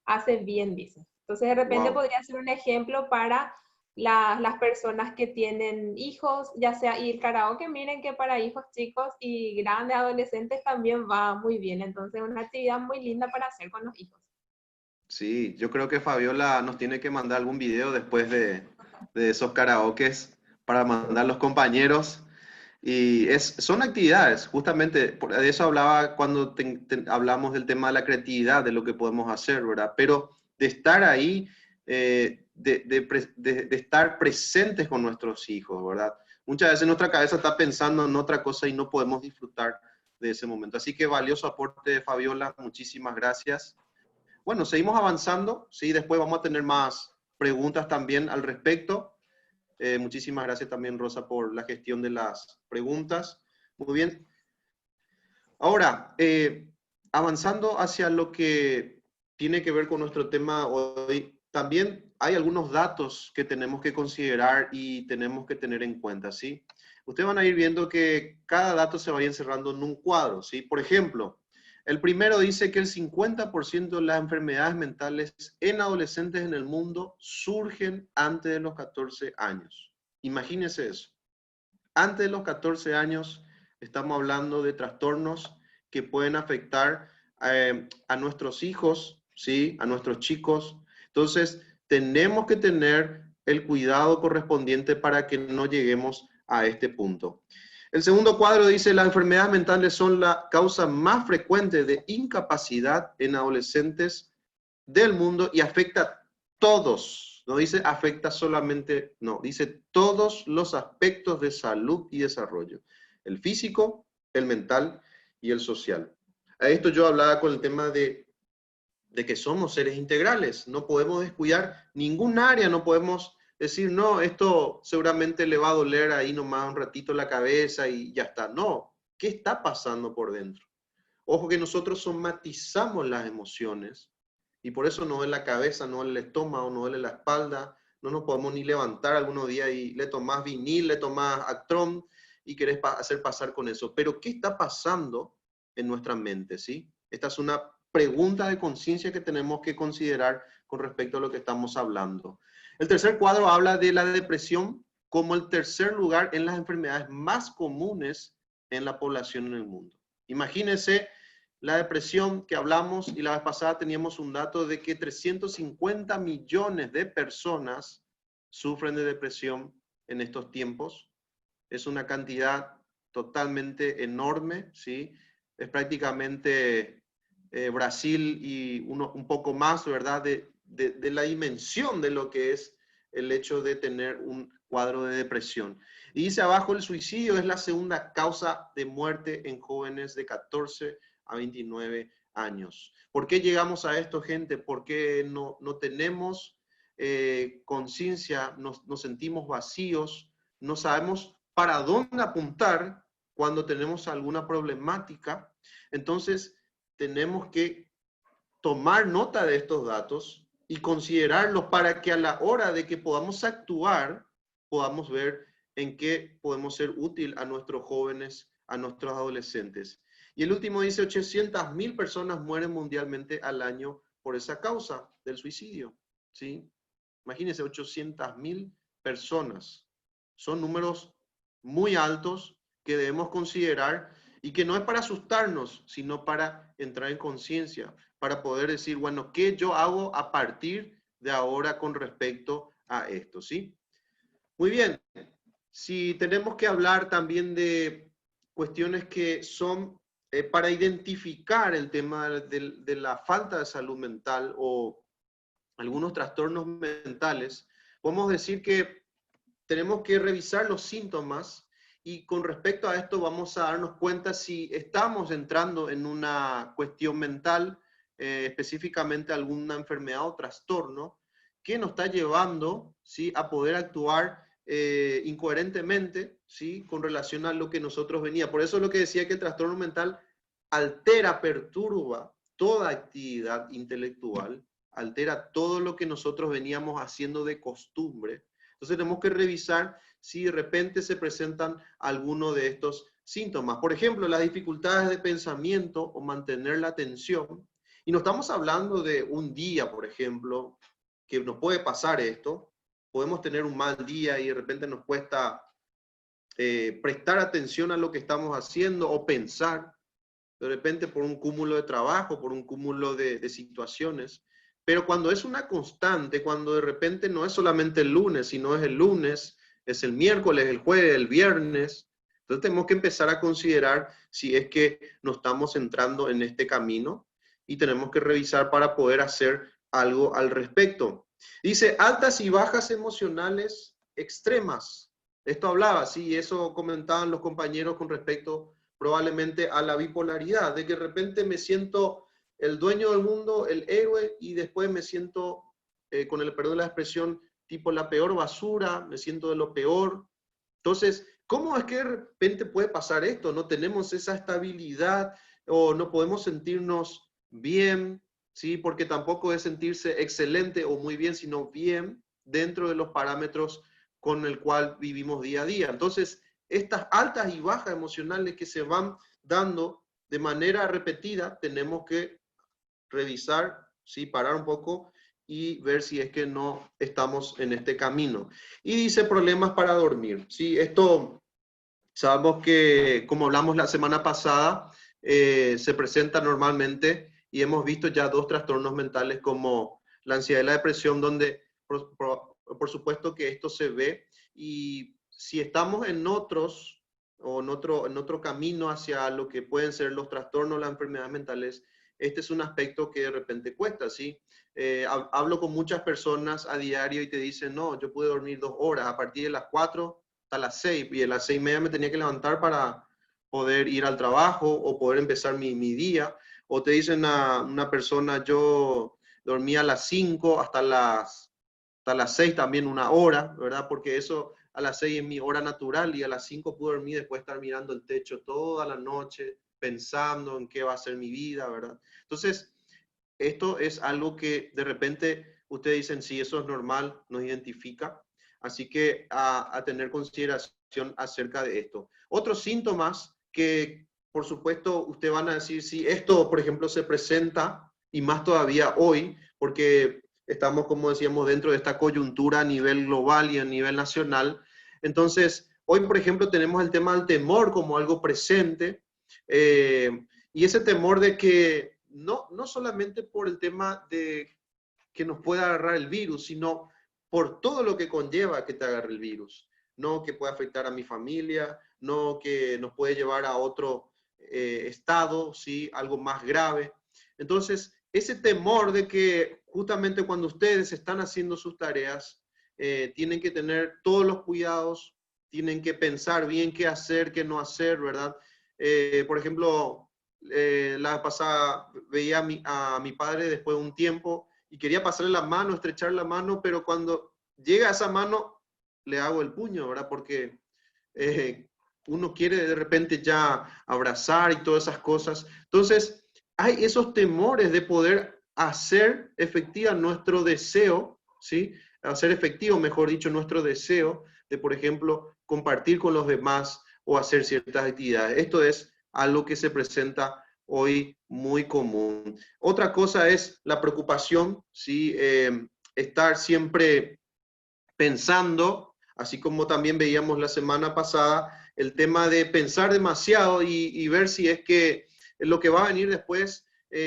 Hace bien, dice. Entonces, de repente Wow. podría ser un ejemplo para las personas que tienen hijos, ya sea, y el karaoke, miren que para hijos chicos y grandes adolescentes también va muy bien, entonces es una actividad muy linda para hacer con los hijos. Sí, yo creo que Fabiola nos tiene que mandar algún video después de esos karaokes para mandar a los compañeros. Y son actividades, justamente, de eso hablaba cuando hablamos del tema de la creatividad, de lo que podemos hacer, ¿verdad? Pero de estar ahí, de estar presentes con nuestros hijos, ¿verdad? Muchas veces nuestra cabeza está pensando en otra cosa y no podemos disfrutar de ese momento. Así que valioso aporte, Fabiola, muchísimas gracias. Bueno, seguimos avanzando, ¿sí? Después vamos a tener más preguntas también al respecto. Muchísimas gracias también, Rosa, por la gestión de las preguntas. Muy bien. Ahora, avanzando hacia lo que tiene que ver con nuestro tema hoy, también hay algunos datos que tenemos que considerar y tenemos que tener en cuenta, ¿sí? Ustedes van a ir viendo que cada dato se va a ir encerrando en un cuadro, ¿sí? Por ejemplo, el primero dice que el 50% de las enfermedades mentales en adolescentes en el mundo surgen antes de los 14 años. Imagínense eso. Antes de los 14 años estamos hablando de trastornos que pueden afectar a nuestros hijos, ¿sí? A nuestros chicos. Entonces, tenemos que tener el cuidado correspondiente para que no lleguemos a este punto. El segundo cuadro dice, las enfermedades mentales son la causa más frecuente de incapacidad en adolescentes del mundo y afecta a todos. No dice afecta solamente, no, dice todos los aspectos de salud y desarrollo. El físico, el mental y el social. A esto yo hablaba con el tema de que somos seres integrales. No podemos descuidar ningún área, no podemos decir, no, esto seguramente le va a doler ahí nomás un ratito la cabeza y ya está. No, ¿qué está pasando por dentro? Ojo que nosotros somatizamos las emociones y por eso no duele la cabeza, no duele el estómago, no duele la espalda, no nos podemos ni levantar algunos días y le tomás vinil, le tomás Actron y querés hacer pasar con eso. Pero ¿qué está pasando en nuestra mente? ¿Sí? Esta es una pregunta de conciencia que tenemos que considerar con respecto a lo que estamos hablando. El tercer cuadro habla de la depresión como el tercer lugar en las enfermedades más comunes en la población en el mundo. Imagínense la depresión que hablamos y la vez pasada teníamos un dato de que 350 millones de personas sufren de depresión en estos tiempos. Es una cantidad totalmente enorme, ¿sí? Es prácticamente Brasil y un poco más, ¿verdad? De la dimensión de lo que es el hecho de tener un cuadro de depresión. Y dice abajo, el suicidio es la segunda causa de muerte en jóvenes de 14 a 29 años. ¿Por qué llegamos a esto, gente? ¿Por qué no tenemos conciencia, nos sentimos vacíos, no sabemos para dónde apuntar cuando tenemos alguna problemática? Entonces, tenemos que tomar nota de estos datos y considerarlos para que a la hora de que podamos actuar, podamos ver en qué podemos ser útil a nuestros jóvenes, a nuestros adolescentes. Y el último dice, 800.000 personas mueren mundialmente al año por esa causa del suicidio, ¿sí? Imagínense, 800.000 personas. Son números muy altos que debemos considerar y que no es para asustarnos, sino para entrar en conciencia, para poder decir, bueno, ¿qué yo hago a partir de ahora con respecto a esto? ¿Sí? Muy bien. Si tenemos que hablar también de cuestiones que son para identificar el tema de la falta de salud mental o algunos trastornos mentales, podemos decir que tenemos que revisar los síntomas y con respecto a esto vamos a darnos cuenta si estamos entrando en una cuestión mental, específicamente alguna enfermedad o trastorno, que nos está llevando, ¿sí?, a poder actuar incoherentemente, ¿sí?, con relación a lo que nosotros venía. Por eso es lo que decía que el trastorno mental altera, perturba toda actividad intelectual, altera todo lo que nosotros veníamos haciendo de costumbre. Entonces tenemos que revisar si de repente se presentan alguno de estos síntomas. Por ejemplo, las dificultades de pensamiento o mantener la atención. Y no estamos hablando de un día, por ejemplo, que nos puede pasar esto, podemos tener un mal día y de repente nos cuesta prestar atención a lo que estamos haciendo o pensar, de repente por un cúmulo de trabajo, por un cúmulo de situaciones. Pero cuando es una constante, cuando de repente no es solamente el lunes, sino es el lunes, es el miércoles, el jueves, el viernes, entonces tenemos que empezar a considerar si es que no estamos entrando en este camino y tenemos que revisar para poder hacer algo al respecto. Dice, altas y bajas emocionales extremas. Esto hablaba, sí, eso comentaban los compañeros con respecto probablemente a la bipolaridad, de que de repente me siento el dueño del mundo, el héroe, y después me siento, con el perdón de la expresión, tipo la peor basura, me siento de lo peor. Entonces, ¿cómo es que de repente puede pasar esto? No tenemos esa estabilidad o no podemos sentirnos bien, ¿sí? Porque tampoco es sentirse excelente o muy bien, sino bien dentro de los parámetros con el cual vivimos día a día. Entonces, estas altas y bajas emocionales que se van dando de manera repetida, tenemos que revisar, ¿sí? Parar un poco y ver si es que no estamos en este camino. Y dice problemas para dormir, ¿sí? Esto sabemos que, como hablamos la semana pasada, se presenta normalmente y hemos visto ya dos trastornos mentales como la ansiedad y la depresión, donde por supuesto que esto se ve, y si estamos en otros o en otro camino hacia lo que pueden ser los trastornos, las enfermedades mentales, este es un aspecto que de repente cuesta, ¿sí? Hablo con muchas personas a diario y te dicen, no, yo pude dormir 2 horas, a partir de las 4 hasta las 6, y a las 6:30 me tenía que levantar para poder ir al trabajo o poder empezar mi día. O te dicen a una persona, yo dormía a las 5 hasta las 6 también 1 hora, ¿verdad? Porque eso a las 6 es mi hora natural y a las 5 puedo dormir después de estar mirando el techo toda la noche, pensando en qué va a ser mi vida, ¿verdad? Entonces, esto es algo que de repente ustedes dicen, sí, eso es normal, nos identifica. Así que a tener consideración acerca de esto. Otros síntomas que, por supuesto, ustedes van a decir, si esto, por ejemplo, se presenta, y más todavía hoy, porque estamos, como decíamos, dentro de esta coyuntura a nivel global y a nivel nacional. Entonces, hoy, por ejemplo, tenemos el tema del temor como algo presente, y ese temor de que no solamente por el tema de que nos pueda agarrar el virus, sino por todo lo que conlleva que te agarre el virus. No que pueda afectar a mi familia, no que nos puede llevar a otro estado, ¿sí? Algo más grave. Entonces, ese temor de que justamente cuando ustedes están haciendo sus tareas, tienen que tener todos los cuidados, tienen que pensar bien qué hacer, qué no hacer, ¿verdad? Por ejemplo, la pasada veía a mi padre después de un tiempo y quería pasarle la mano, estrechar la mano, pero cuando llega a esa mano le hago el puño, ¿verdad? Porque uno quiere de repente ya abrazar y todas esas cosas. Entonces, hay esos temores de poder hacer efectiva nuestro deseo, ¿sí? Hacer efectivo, mejor dicho, nuestro deseo de, por ejemplo, compartir con los demás o hacer ciertas actividades. Esto es algo que se presenta hoy muy común. Otra cosa es la preocupación, ¿sí? Estar siempre pensando, así como también veíamos la semana pasada, el tema de pensar demasiado y ver si es que lo que va a venir después,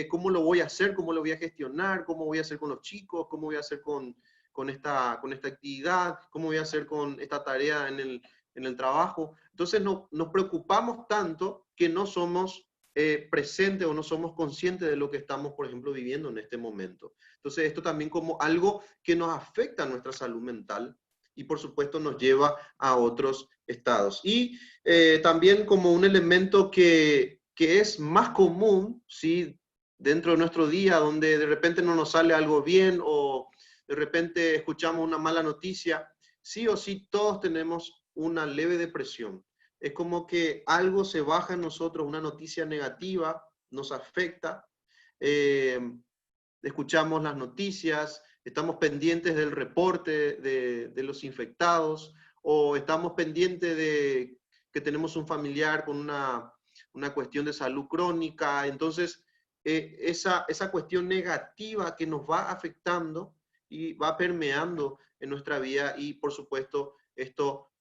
cómo lo voy a hacer, cómo lo voy a gestionar, cómo voy a hacer con los chicos, cómo voy a hacer con esta actividad, cómo voy a hacer con esta tarea en el trabajo. Entonces nos preocupamos tanto que no somos presentes o no somos conscientes de lo que estamos, por ejemplo, viviendo en este momento. Entonces, esto también como algo que nos afecta a nuestra salud mental y, por supuesto, nos lleva a otros estados. Y también como un elemento que es más común, ¿sí? Dentro de nuestro día, donde de repente no nos sale algo bien o de repente escuchamos una mala noticia, sí o sí todos tenemos una leve depresión. Es como que algo se baja en nosotros, una noticia negativa nos afecta, escuchamos las noticias, estamos pendientes del reporte de los infectados, o estamos pendientes de que tenemos un familiar con una cuestión de salud crónica. Entonces, esa cuestión negativa que nos va afectando y va permeando en nuestra vida y por supuesto esto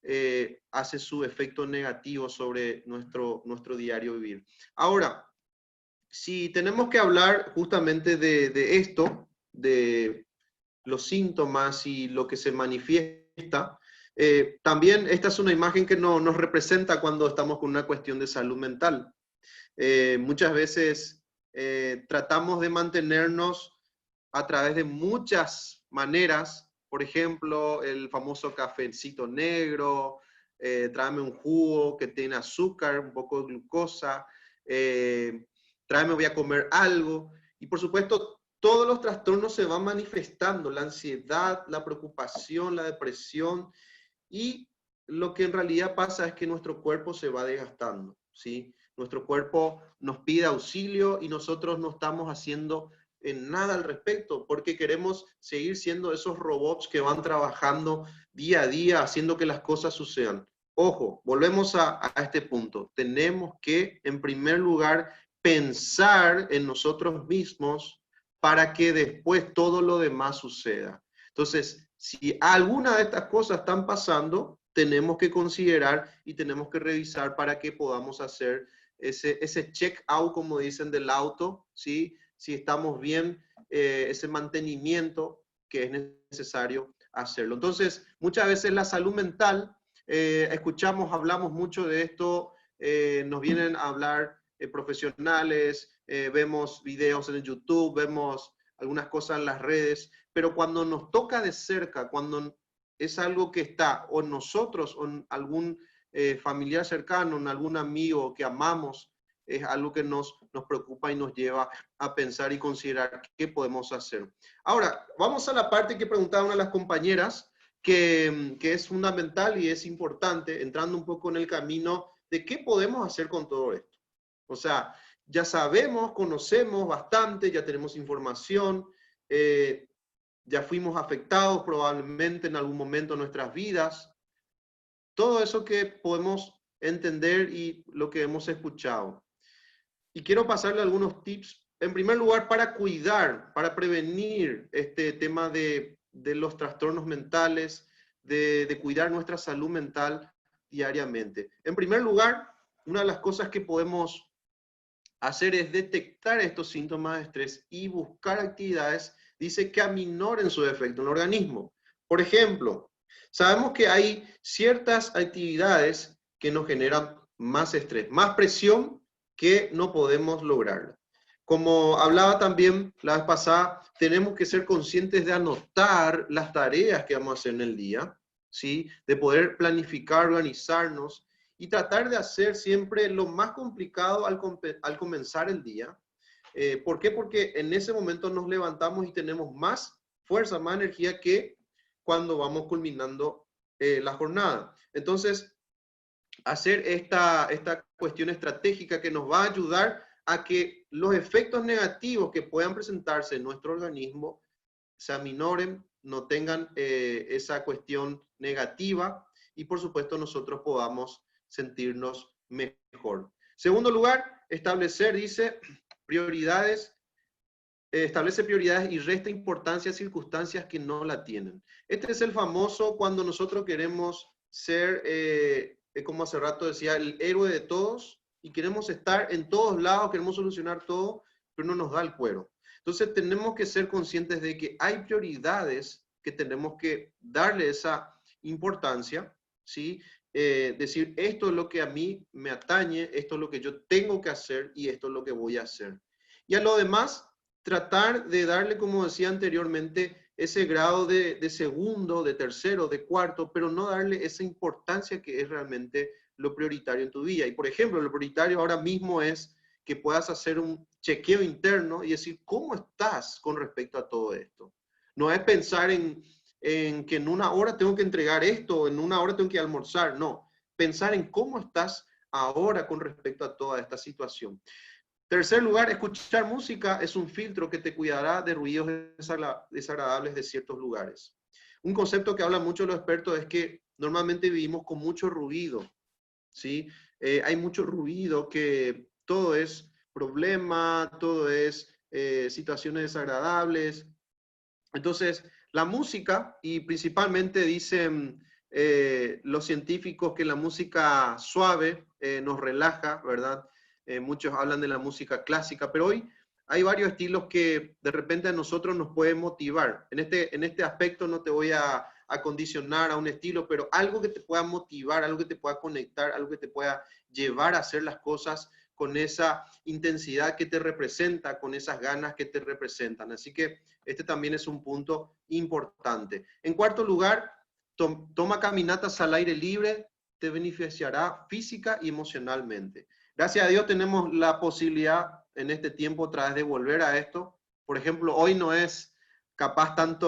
hace su efecto negativo sobre nuestro diario vivir. Ahora, si tenemos que hablar justamente de esto, de los síntomas y lo que se manifiesta, también esta es una imagen que nos representa cuando estamos con una cuestión de salud mental. Muchas veces tratamos de mantenernos a través de muchas maneras, por ejemplo, el famoso cafecito negro, tráeme un jugo que tiene azúcar, un poco de glucosa, tráeme, voy a comer algo. Y por supuesto, todos los trastornos se van manifestando, la ansiedad, la preocupación, la depresión, y lo que en realidad pasa es que nuestro cuerpo se va desgastando, ¿sí? Nuestro cuerpo nos pide auxilio y nosotros no estamos haciendo nada al respecto, porque queremos seguir siendo esos robots que van trabajando día a día, haciendo que las cosas sucedan. Ojo, volvemos a este punto. Tenemos que, en primer lugar, pensar en nosotros mismos para que después todo lo demás suceda. Entonces, si alguna de estas cosas están pasando, tenemos que considerar y tenemos que revisar para que podamos hacer ese check-out, como dicen, del auto, ¿sí? Si estamos bien, ese mantenimiento que es necesario hacerlo. Entonces, muchas veces la salud mental, hablamos mucho de esto, nos vienen a hablar profesionales, vemos videos en YouTube, vemos algunas cosas en las redes, pero cuando nos toca de cerca, cuando es algo que está o en nosotros o en algún familiar cercano, en algún amigo que amamos, es algo que nos preocupa y nos lleva a pensar y considerar qué podemos hacer. Ahora, vamos a la parte que preguntaba una de las compañeras, que es fundamental y es importante, entrando un poco en el camino de qué podemos hacer con todo esto. O sea, ya sabemos, conocemos bastante, ya tenemos información, ya fuimos afectados probablemente en algún momento de nuestras vidas. Todo eso que podemos entender y lo que hemos escuchado. Y quiero pasarle algunos tips, en primer lugar, para cuidar, para prevenir este tema de los trastornos mentales, de cuidar nuestra salud mental diariamente. En primer lugar, una de las cosas que podemos hacer es detectar estos síntomas de estrés y buscar actividades, dice, que aminoren su efecto en el organismo. Por ejemplo, sabemos que hay ciertas actividades que nos generan más estrés, más presión, que no podemos lograr. Como hablaba también la vez pasada, tenemos que ser conscientes de anotar las tareas que vamos a hacer en el día, ¿sí? De poder planificar, organizarnos y tratar de hacer siempre lo más complicado al comenzar el día. ¿Por qué? Porque en ese momento nos levantamos y tenemos más fuerza, más energía que cuando vamos culminando la jornada. Entonces, hacer esta cuestión estratégica que nos va a ayudar a que los efectos negativos que puedan presentarse en nuestro organismo se aminoren, no tengan esa cuestión negativa y por supuesto nosotros podamos sentirnos mejor. Segundo lugar, establecer, dice, prioridades, establece prioridades y resta importancia a circunstancias que no la tienen. Este es el famoso cuando nosotros queremos ser, como hace rato decía, el héroe de todos y queremos estar en todos lados, queremos solucionar todo, pero no nos da el cuero. Entonces tenemos que ser conscientes de que hay prioridades que tenemos que darle esa importancia, ¿sí? Decir, esto es lo que a mí me atañe, esto es lo que yo tengo que hacer y esto es lo que voy a hacer. Y a lo demás, tratar de darle, como decía anteriormente, ese grado de segundo, de tercero, de cuarto, pero no darle esa importancia que es realmente lo prioritario en tu vida. Y por ejemplo, lo prioritario ahora mismo es que puedas hacer un chequeo interno y decir, ¿cómo estás con respecto a todo esto? No es pensar en que en una hora tengo que entregar esto, en una hora tengo que almorzar, no. Pensar en cómo estás ahora con respecto a toda esta situación. Tercer lugar, escuchar música es un filtro que te cuidará de ruidos desagradables de ciertos lugares. Un concepto que hablan mucho los expertos es que normalmente vivimos con mucho ruido, ¿sí? Hay mucho ruido, que todo es problema, todo es situaciones desagradables. Entonces, La música, y principalmente dicen los científicos que la música suave nos relaja, ¿verdad? Muchos hablan de la música clásica, pero hoy hay varios estilos que de repente a nosotros nos pueden motivar. En este aspecto no te voy a condicionar a un estilo, pero algo que te pueda motivar, algo que te pueda conectar, algo que te pueda llevar a hacer las cosas con esa intensidad que te representa, con esas ganas que te representan. Así que este también es un punto importante. En cuarto lugar, toma caminatas al aire libre, te beneficiará física y emocionalmente. Gracias a Dios tenemos la posibilidad en este tiempo otra vez de volver a esto. Por ejemplo, hoy no es capaz tan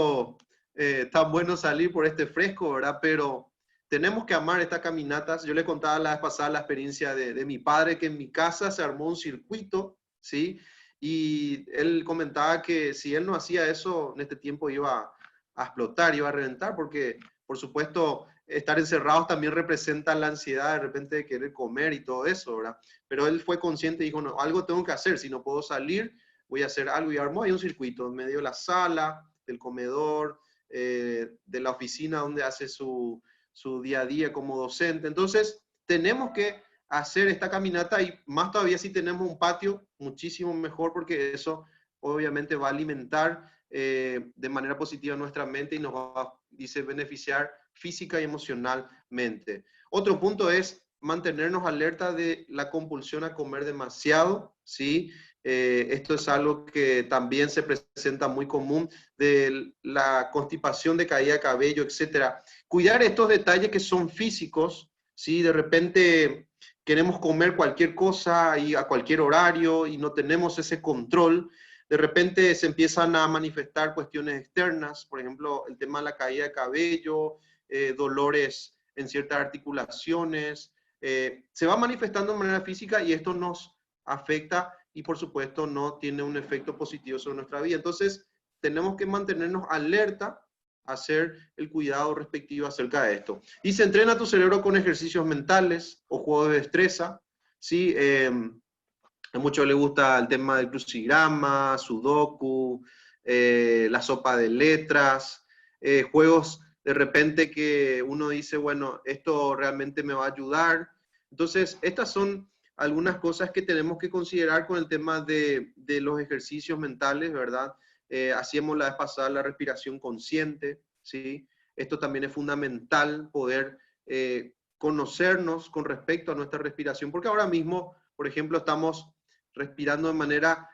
bueno salir por este fresco, ¿verdad? Pero tenemos que amar estas caminatas. Yo le contaba la vez pasada la experiencia de mi padre, que en mi casa se armó un circuito, ¿sí? Y él comentaba que si él no hacía eso, en este tiempo iba a explotar, iba a reventar, porque, por supuesto, estar encerrados también representa la ansiedad de repente de querer comer y todo eso, ¿verdad? Pero él fue consciente y dijo, no, algo tengo que hacer, si no puedo salir, voy a hacer algo, y armó ahí un circuito en medio de la sala, del comedor, de la oficina donde hace su día a día como docente. Entonces, tenemos que hacer esta caminata, y más todavía si tenemos un patio, muchísimo mejor, porque eso obviamente va a alimentar de manera positiva nuestra mente y nos va, dice, beneficiar física y emocionalmente. Otro punto es mantenernos alerta de la compulsión a comer demasiado, ¿sí? Esto es algo que también se presenta muy común, de la constipación, de caída de cabello, etcétera. Cuidar estos detalles que son físicos, ¿sí? De repente queremos comer cualquier cosa y a cualquier horario y no tenemos ese control. De repente se empiezan a manifestar cuestiones externas, por ejemplo, el tema de la caída de cabello, dolores en ciertas articulaciones, se va manifestando de manera física y esto nos afecta y por supuesto no tiene un efecto positivo sobre nuestra vida. Entonces tenemos que mantenernos alerta, hacer el cuidado respectivo acerca de esto. Y se entrena tu cerebro con ejercicios mentales o juegos de destreza, ¿sí? A muchos les gusta el tema del crucigrama, sudoku, la sopa de letras, juegos de repente que uno dice, bueno, esto realmente me va a ayudar. Entonces, estas son algunas cosas que tenemos que considerar con el tema de los ejercicios mentales, ¿verdad? Hacíamos la vez pasada la respiración consciente, ¿sí? Esto también es fundamental, poder conocernos con respecto a nuestra respiración, porque ahora mismo, por ejemplo, estamos respirando de manera,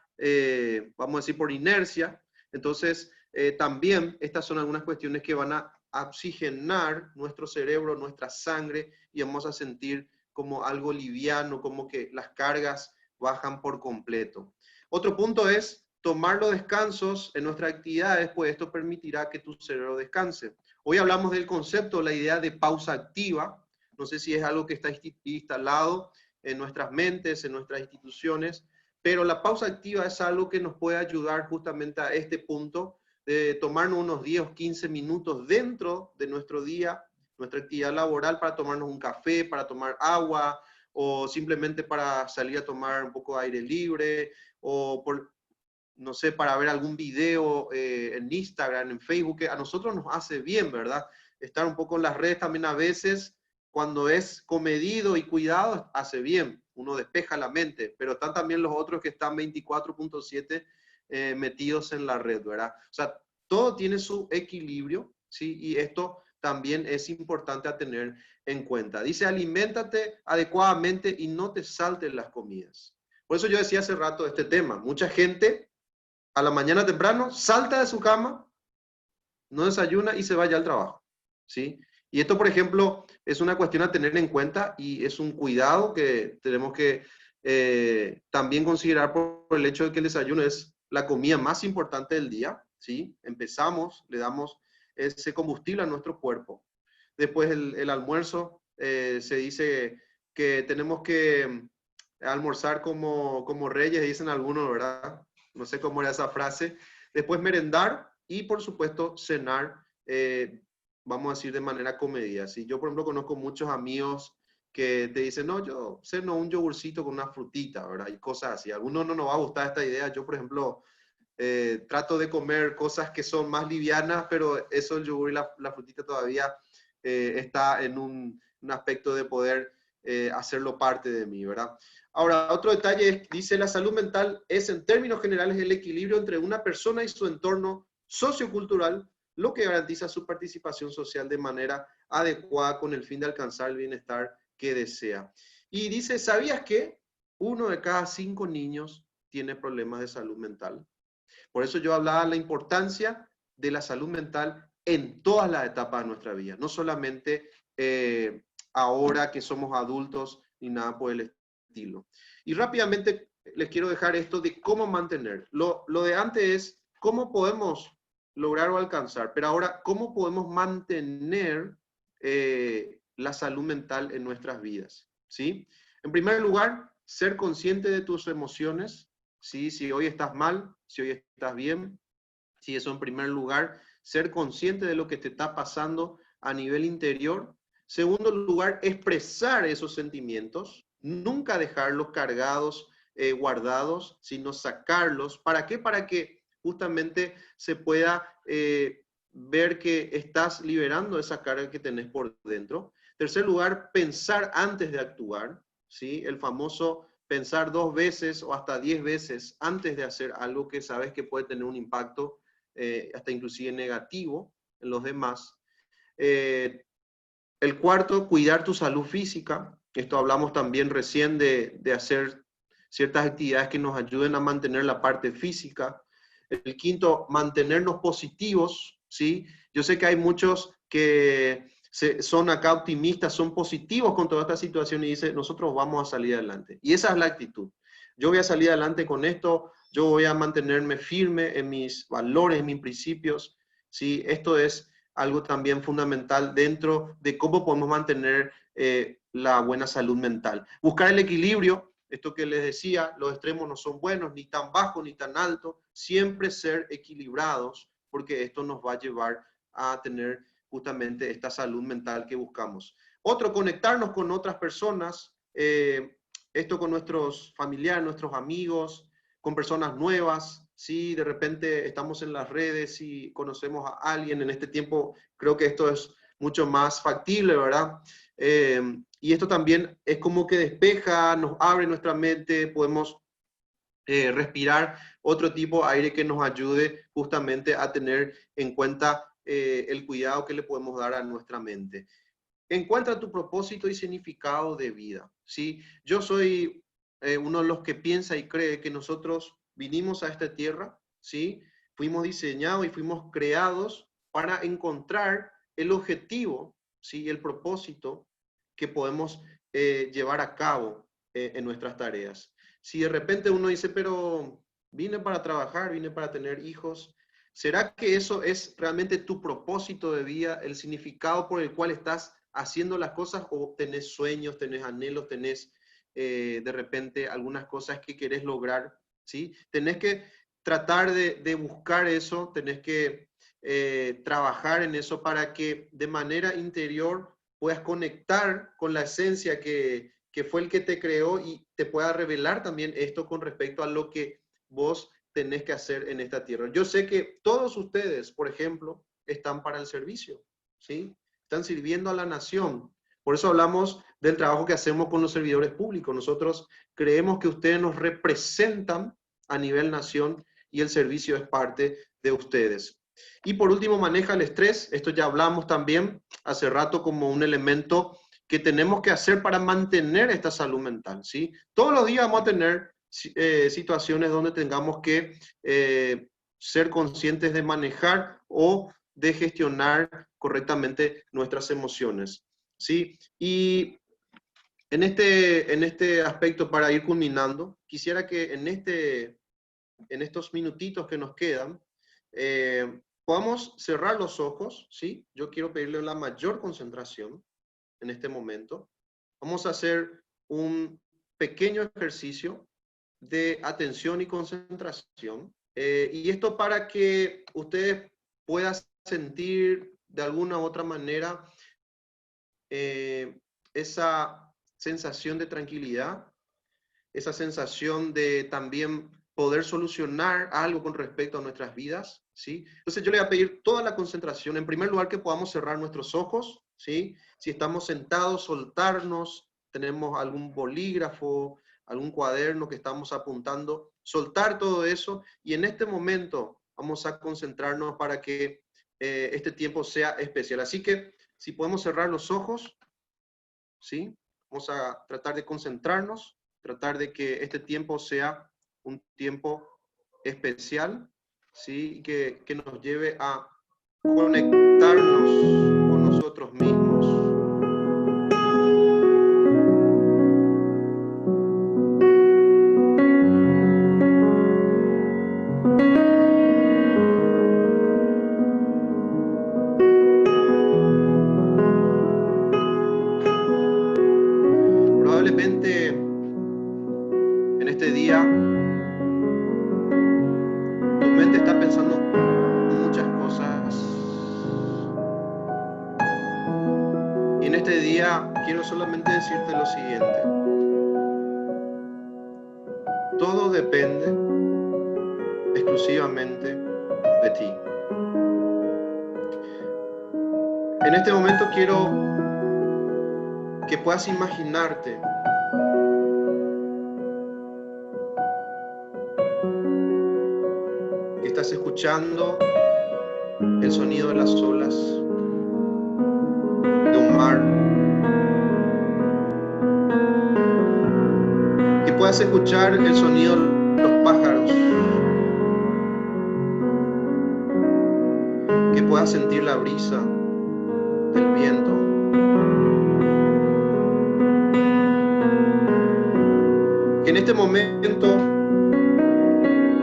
vamos a decir, por inercia. Entonces, también estas son algunas cuestiones que van a oxigenar nuestro cerebro, nuestra sangre, y vamos a sentir como algo liviano, como que las cargas bajan por completo. Otro punto es tomar los descansos en nuestras actividades, pues esto permitirá que tu cerebro descanse. Hoy hablamos del concepto, la idea de pausa activa. No sé si es algo que está instalado en nuestras mentes, en nuestras instituciones, pero la pausa activa es algo que nos puede ayudar justamente a este punto de tomarnos unos 10 o 15 minutos dentro de nuestro día, nuestra actividad laboral, para tomarnos un café, para tomar agua, o simplemente para salir a tomar un poco de aire libre, o no sé, para ver algún video en Instagram, en Facebook, que a nosotros nos hace bien, ¿verdad? Estar un poco en las redes también a veces, cuando es comedido y cuidado, hace bien, uno despeja la mente, pero están también los otros que están 24/7 metidos en la red, ¿verdad? O sea, todo tiene su equilibrio, ¿sí? Y esto también es importante a tener en cuenta. Dice, aliméntate adecuadamente y no te saltes las comidas. Por eso yo decía hace rato este tema. Mucha gente a la mañana temprano salta de su cama, no desayuna y se va ya al trabajo, ¿sí? Y esto, por ejemplo, es una cuestión a tener en cuenta y es un cuidado que tenemos que también considerar por el hecho de que el desayuno es la comida más importante del día, ¿sí? Empezamos, le damos ese combustible a nuestro cuerpo. Después el almuerzo, se dice que tenemos que almorzar como reyes, dicen algunos, ¿verdad? No sé cómo era esa frase. Después merendar y, por supuesto, cenar, vamos a decir, de manera comedida. ¿Sí? Yo, por ejemplo, conozco muchos amigos que te dicen, no, yo ceno un yogurcito con una frutita, ¿verdad? Y cosas así. A algunos no nos va a gustar esta idea. Yo, por ejemplo, trato de comer cosas que son más livianas, pero eso, el yogur y la frutita todavía está en un aspecto de poder hacerlo parte de mí, ¿verdad? Ahora, otro detalle es, dice, la salud mental es en términos generales el equilibrio entre una persona y su entorno sociocultural, lo que garantiza su participación social de manera adecuada con el fin de alcanzar el bienestar que desea. Y dice, ¿sabías que 1 de cada 5 niños tiene problemas de salud mental? Por eso yo hablaba de la importancia de la salud mental en todas las etapas de nuestra vida, no solamente ahora que somos adultos ni nada por el estilo. Y rápidamente les quiero dejar esto de cómo mantener. Lo de antes es cómo podemos lograr o alcanzar, pero ahora cómo podemos mantener la salud mental en nuestras vidas, ¿sí? En primer lugar, ser consciente de tus emociones, ¿sí? Si hoy estás mal, si hoy estás bien, sí, eso en primer lugar, ser consciente de lo que te está pasando a nivel interior. Segundo lugar, expresar esos sentimientos, nunca dejarlos cargados, guardados, sino sacarlos. ¿Para qué? Para que justamente se pueda ver que estás liberando esa carga que tenés por dentro. Tercer lugar, pensar antes de actuar, ¿sí? El famoso pensar 2 veces o hasta 10 veces antes de hacer algo que sabes que puede tener un impacto hasta inclusive negativo en los demás. El cuarto, cuidar tu salud física. Esto hablamos también recién de hacer ciertas actividades que nos ayuden a mantener la parte física. El quinto, mantenernos positivos, ¿sí? Yo sé que hay muchos que son acá optimistas, son positivos con toda esta situación y dicen, nosotros vamos a salir adelante. Y esa es la actitud. Yo voy a salir adelante con esto, yo voy a mantenerme firme en mis valores, en mis principios, ¿sí? Esto es algo también fundamental dentro de cómo podemos mantener la buena salud mental. Buscar el equilibrio, esto que les decía, los extremos no son buenos, ni tan bajos ni tan altos, siempre ser equilibrados, porque esto nos va a llevar a tener justamente esta salud mental que buscamos. Otro, conectarnos con otras personas, esto con nuestros familiares, nuestros amigos, con personas nuevas. Si de repente estamos en las redes y conocemos a alguien en este tiempo, creo que esto es mucho más factible, ¿verdad? Y esto también es como que despeja, nos abre nuestra mente, podemos respirar otro tipo de aire que nos ayude justamente a tener en cuenta el cuidado que le podemos dar a nuestra mente. Encuentra tu propósito y significado de vida, ¿sí? Yo soy uno de los que piensa y cree que nosotros vinimos a esta tierra, ¿sí? Fuimos diseñados y fuimos creados para encontrar el objetivo, ¿sí? El propósito que podemos llevar a cabo en nuestras tareas. Si de repente uno dice, pero vine para trabajar, vine para tener hijos, ¿será que eso es realmente tu propósito de vida, el significado por el cual estás haciendo las cosas, o tenés sueños, tenés anhelos, tenés de repente algunas cosas que querés lograr, ¿sí? Tenés que tratar de buscar eso, tenés que trabajar en eso para que de manera interior puedas conectar con la esencia que fue el que te creó y te pueda revelar también esto con respecto a lo que vos tenés que hacer en esta tierra. Yo sé que todos ustedes, por ejemplo, están para el servicio, ¿sí? Están sirviendo a la nación. Por eso hablamos del trabajo que hacemos con los servidores públicos. Nosotros creemos que ustedes nos representan a nivel nación y el servicio es parte de ustedes. Y por último, maneja el estrés. Esto ya hablamos también hace rato como un elemento que tenemos que hacer para mantener esta salud mental, ¿sí? Todos los días vamos a tener situaciones donde tengamos que ser conscientes de manejar o de gestionar correctamente nuestras emociones, ¿sí? Y en este aspecto, para ir culminando, quisiera que en estos minutitos que nos quedan, podamos cerrar los ojos, ¿sí? Yo quiero pedirle la mayor concentración en este momento. Vamos a hacer un pequeño ejercicio de atención y concentración. Y esto para que ustedes puedan sentir de alguna u otra manera esa sensación de tranquilidad, esa sensación de también poder solucionar algo con respecto a nuestras vidas, ¿sí? Entonces yo le voy a pedir toda la concentración. En primer lugar, que podamos cerrar nuestros ojos, ¿sí? Si estamos sentados, soltarnos, tenemos algún bolígrafo, algún cuaderno que estamos apuntando, soltar todo eso, y en este momento vamos a concentrarnos para que este tiempo sea especial. Así que si podemos cerrar los ojos, ¿sí? Vamos a tratar de concentrarnos, tratar de que este tiempo sea un tiempo especial, ¿sí? Y que nos lleve a conectarnos con nosotros mismos. Probablemente en este día tu mente está pensando muchas cosas. Y en este día quiero solamente decirte lo siguiente. Todo depende exclusivamente de ti. En este momento quiero que puedas imaginarte que estás escuchando el sonido de las olas, de un mar, que puedas escuchar el sonido de los pájaros, que puedas sentir la brisa del viento, que en este momento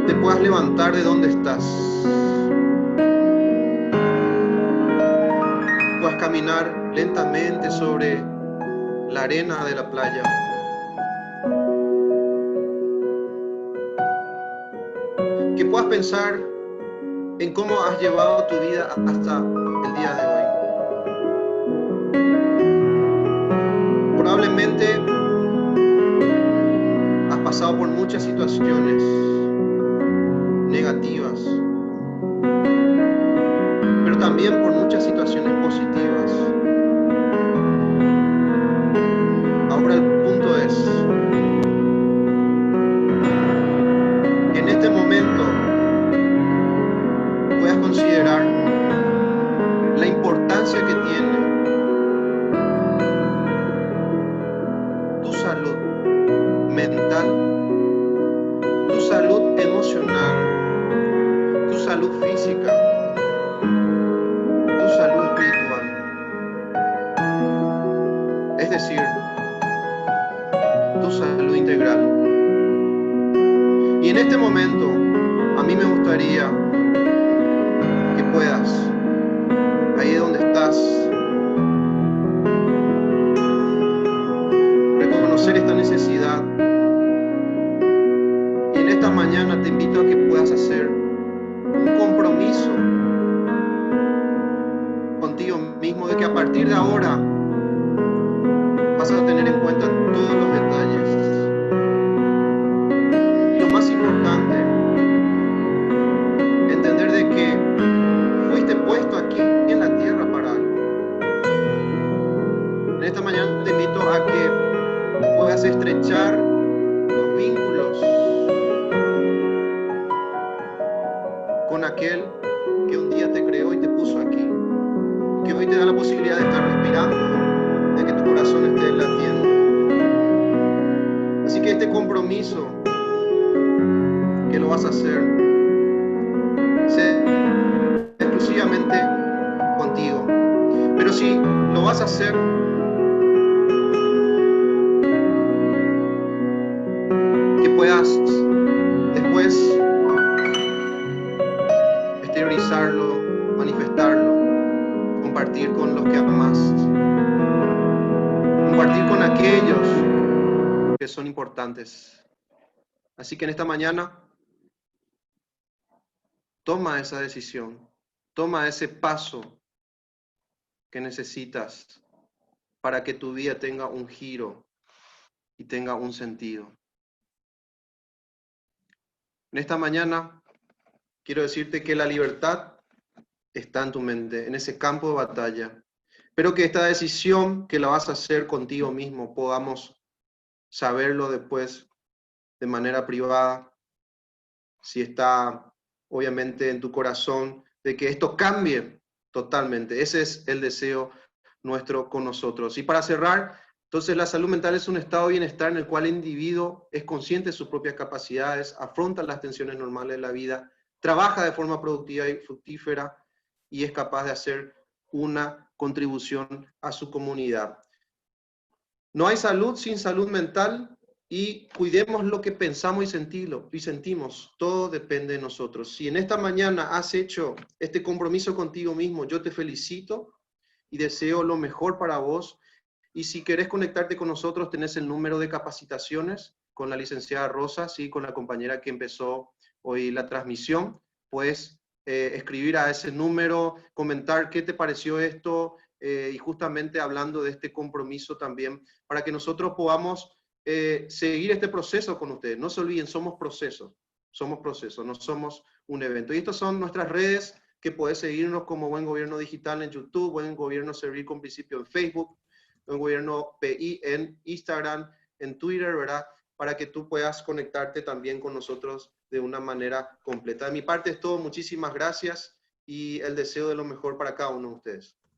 te puedas levantar de donde estás, puedas caminar lentamente sobre la arena de la playa, que puedas pensar en cómo has llevado tu vida hasta el día de hoy. Probablemente has pasado por muchas situaciones negativas, pero también por muchas situaciones positivas. Ahora el punto es que en este momento puedas considerar la importancia que tiene tu salud mental, tu salud emocional, tu salud física, tu salud espiritual. Es decir, tu salud integral. Y en este momento, a mí me gustaría que puedas, ahí donde estás, reconocer esta necesidad. Y en esta mañana te invito a que puedas hacer un compromiso contigo mismo de que a partir de ahora vas a tener en cuenta todos los detalles. Y lo más importante, entender de que fuiste puesto aquí en la tierra para algo. En esta mañana te invito a que puedas estrechar los vínculos con aquel que un día te creó y te puso aquí, que hoy te da la posibilidad de estar respirando, de que tu corazón esté latiendo. Así que este compromiso que lo vas a hacer sea exclusivamente contigo. Pero si lo vas a hacer, que puedas después exteriorizarlo, manifestarlo, compartir con los que amas, compartir con aquellos que son importantes. Así que en esta mañana, toma esa decisión, toma ese paso que necesitas para que tu vida tenga un giro y tenga un sentido. En esta mañana quiero decirte que la libertad está en tu mente, en ese campo de batalla. Espero que esta decisión que la vas a hacer contigo mismo podamos saberlo después de manera privada, si está obviamente en tu corazón, de que esto cambie totalmente. Ese es el deseo nuestro con nosotros. Y para cerrar, entonces la salud mental es un estado de bienestar en el cual el individuo es consciente de sus propias capacidades, afronta las tensiones normales de la vida, trabaja de forma productiva y fructífera y es capaz de hacer una contribución a su comunidad. No hay salud sin salud mental y cuidemos lo que pensamos y sentimos. Todo depende de nosotros. Si en esta mañana has hecho este compromiso contigo mismo, yo te felicito y deseo lo mejor para vos. Y si querés conectarte con nosotros, tenés el número de capacitaciones con la licenciada Rosa, ¿sí? Con la compañera que empezó hoy la transmisión. Puedes escribir a ese número, comentar qué te pareció esto, y justamente hablando de este compromiso también, para que nosotros podamos seguir este proceso con ustedes. No se olviden, somos proceso, no somos un evento. Y estas son nuestras redes, que puedes seguirnos como Buen Gobierno Digital en YouTube, Buen Gobierno Servir con Principio en Facebook, Buen Gobierno PI en Instagram, en Twitter, ¿verdad? Para que tú puedas conectarte también con nosotros de una manera completa. De mi parte es todo, muchísimas gracias y el deseo de lo mejor para cada uno de ustedes.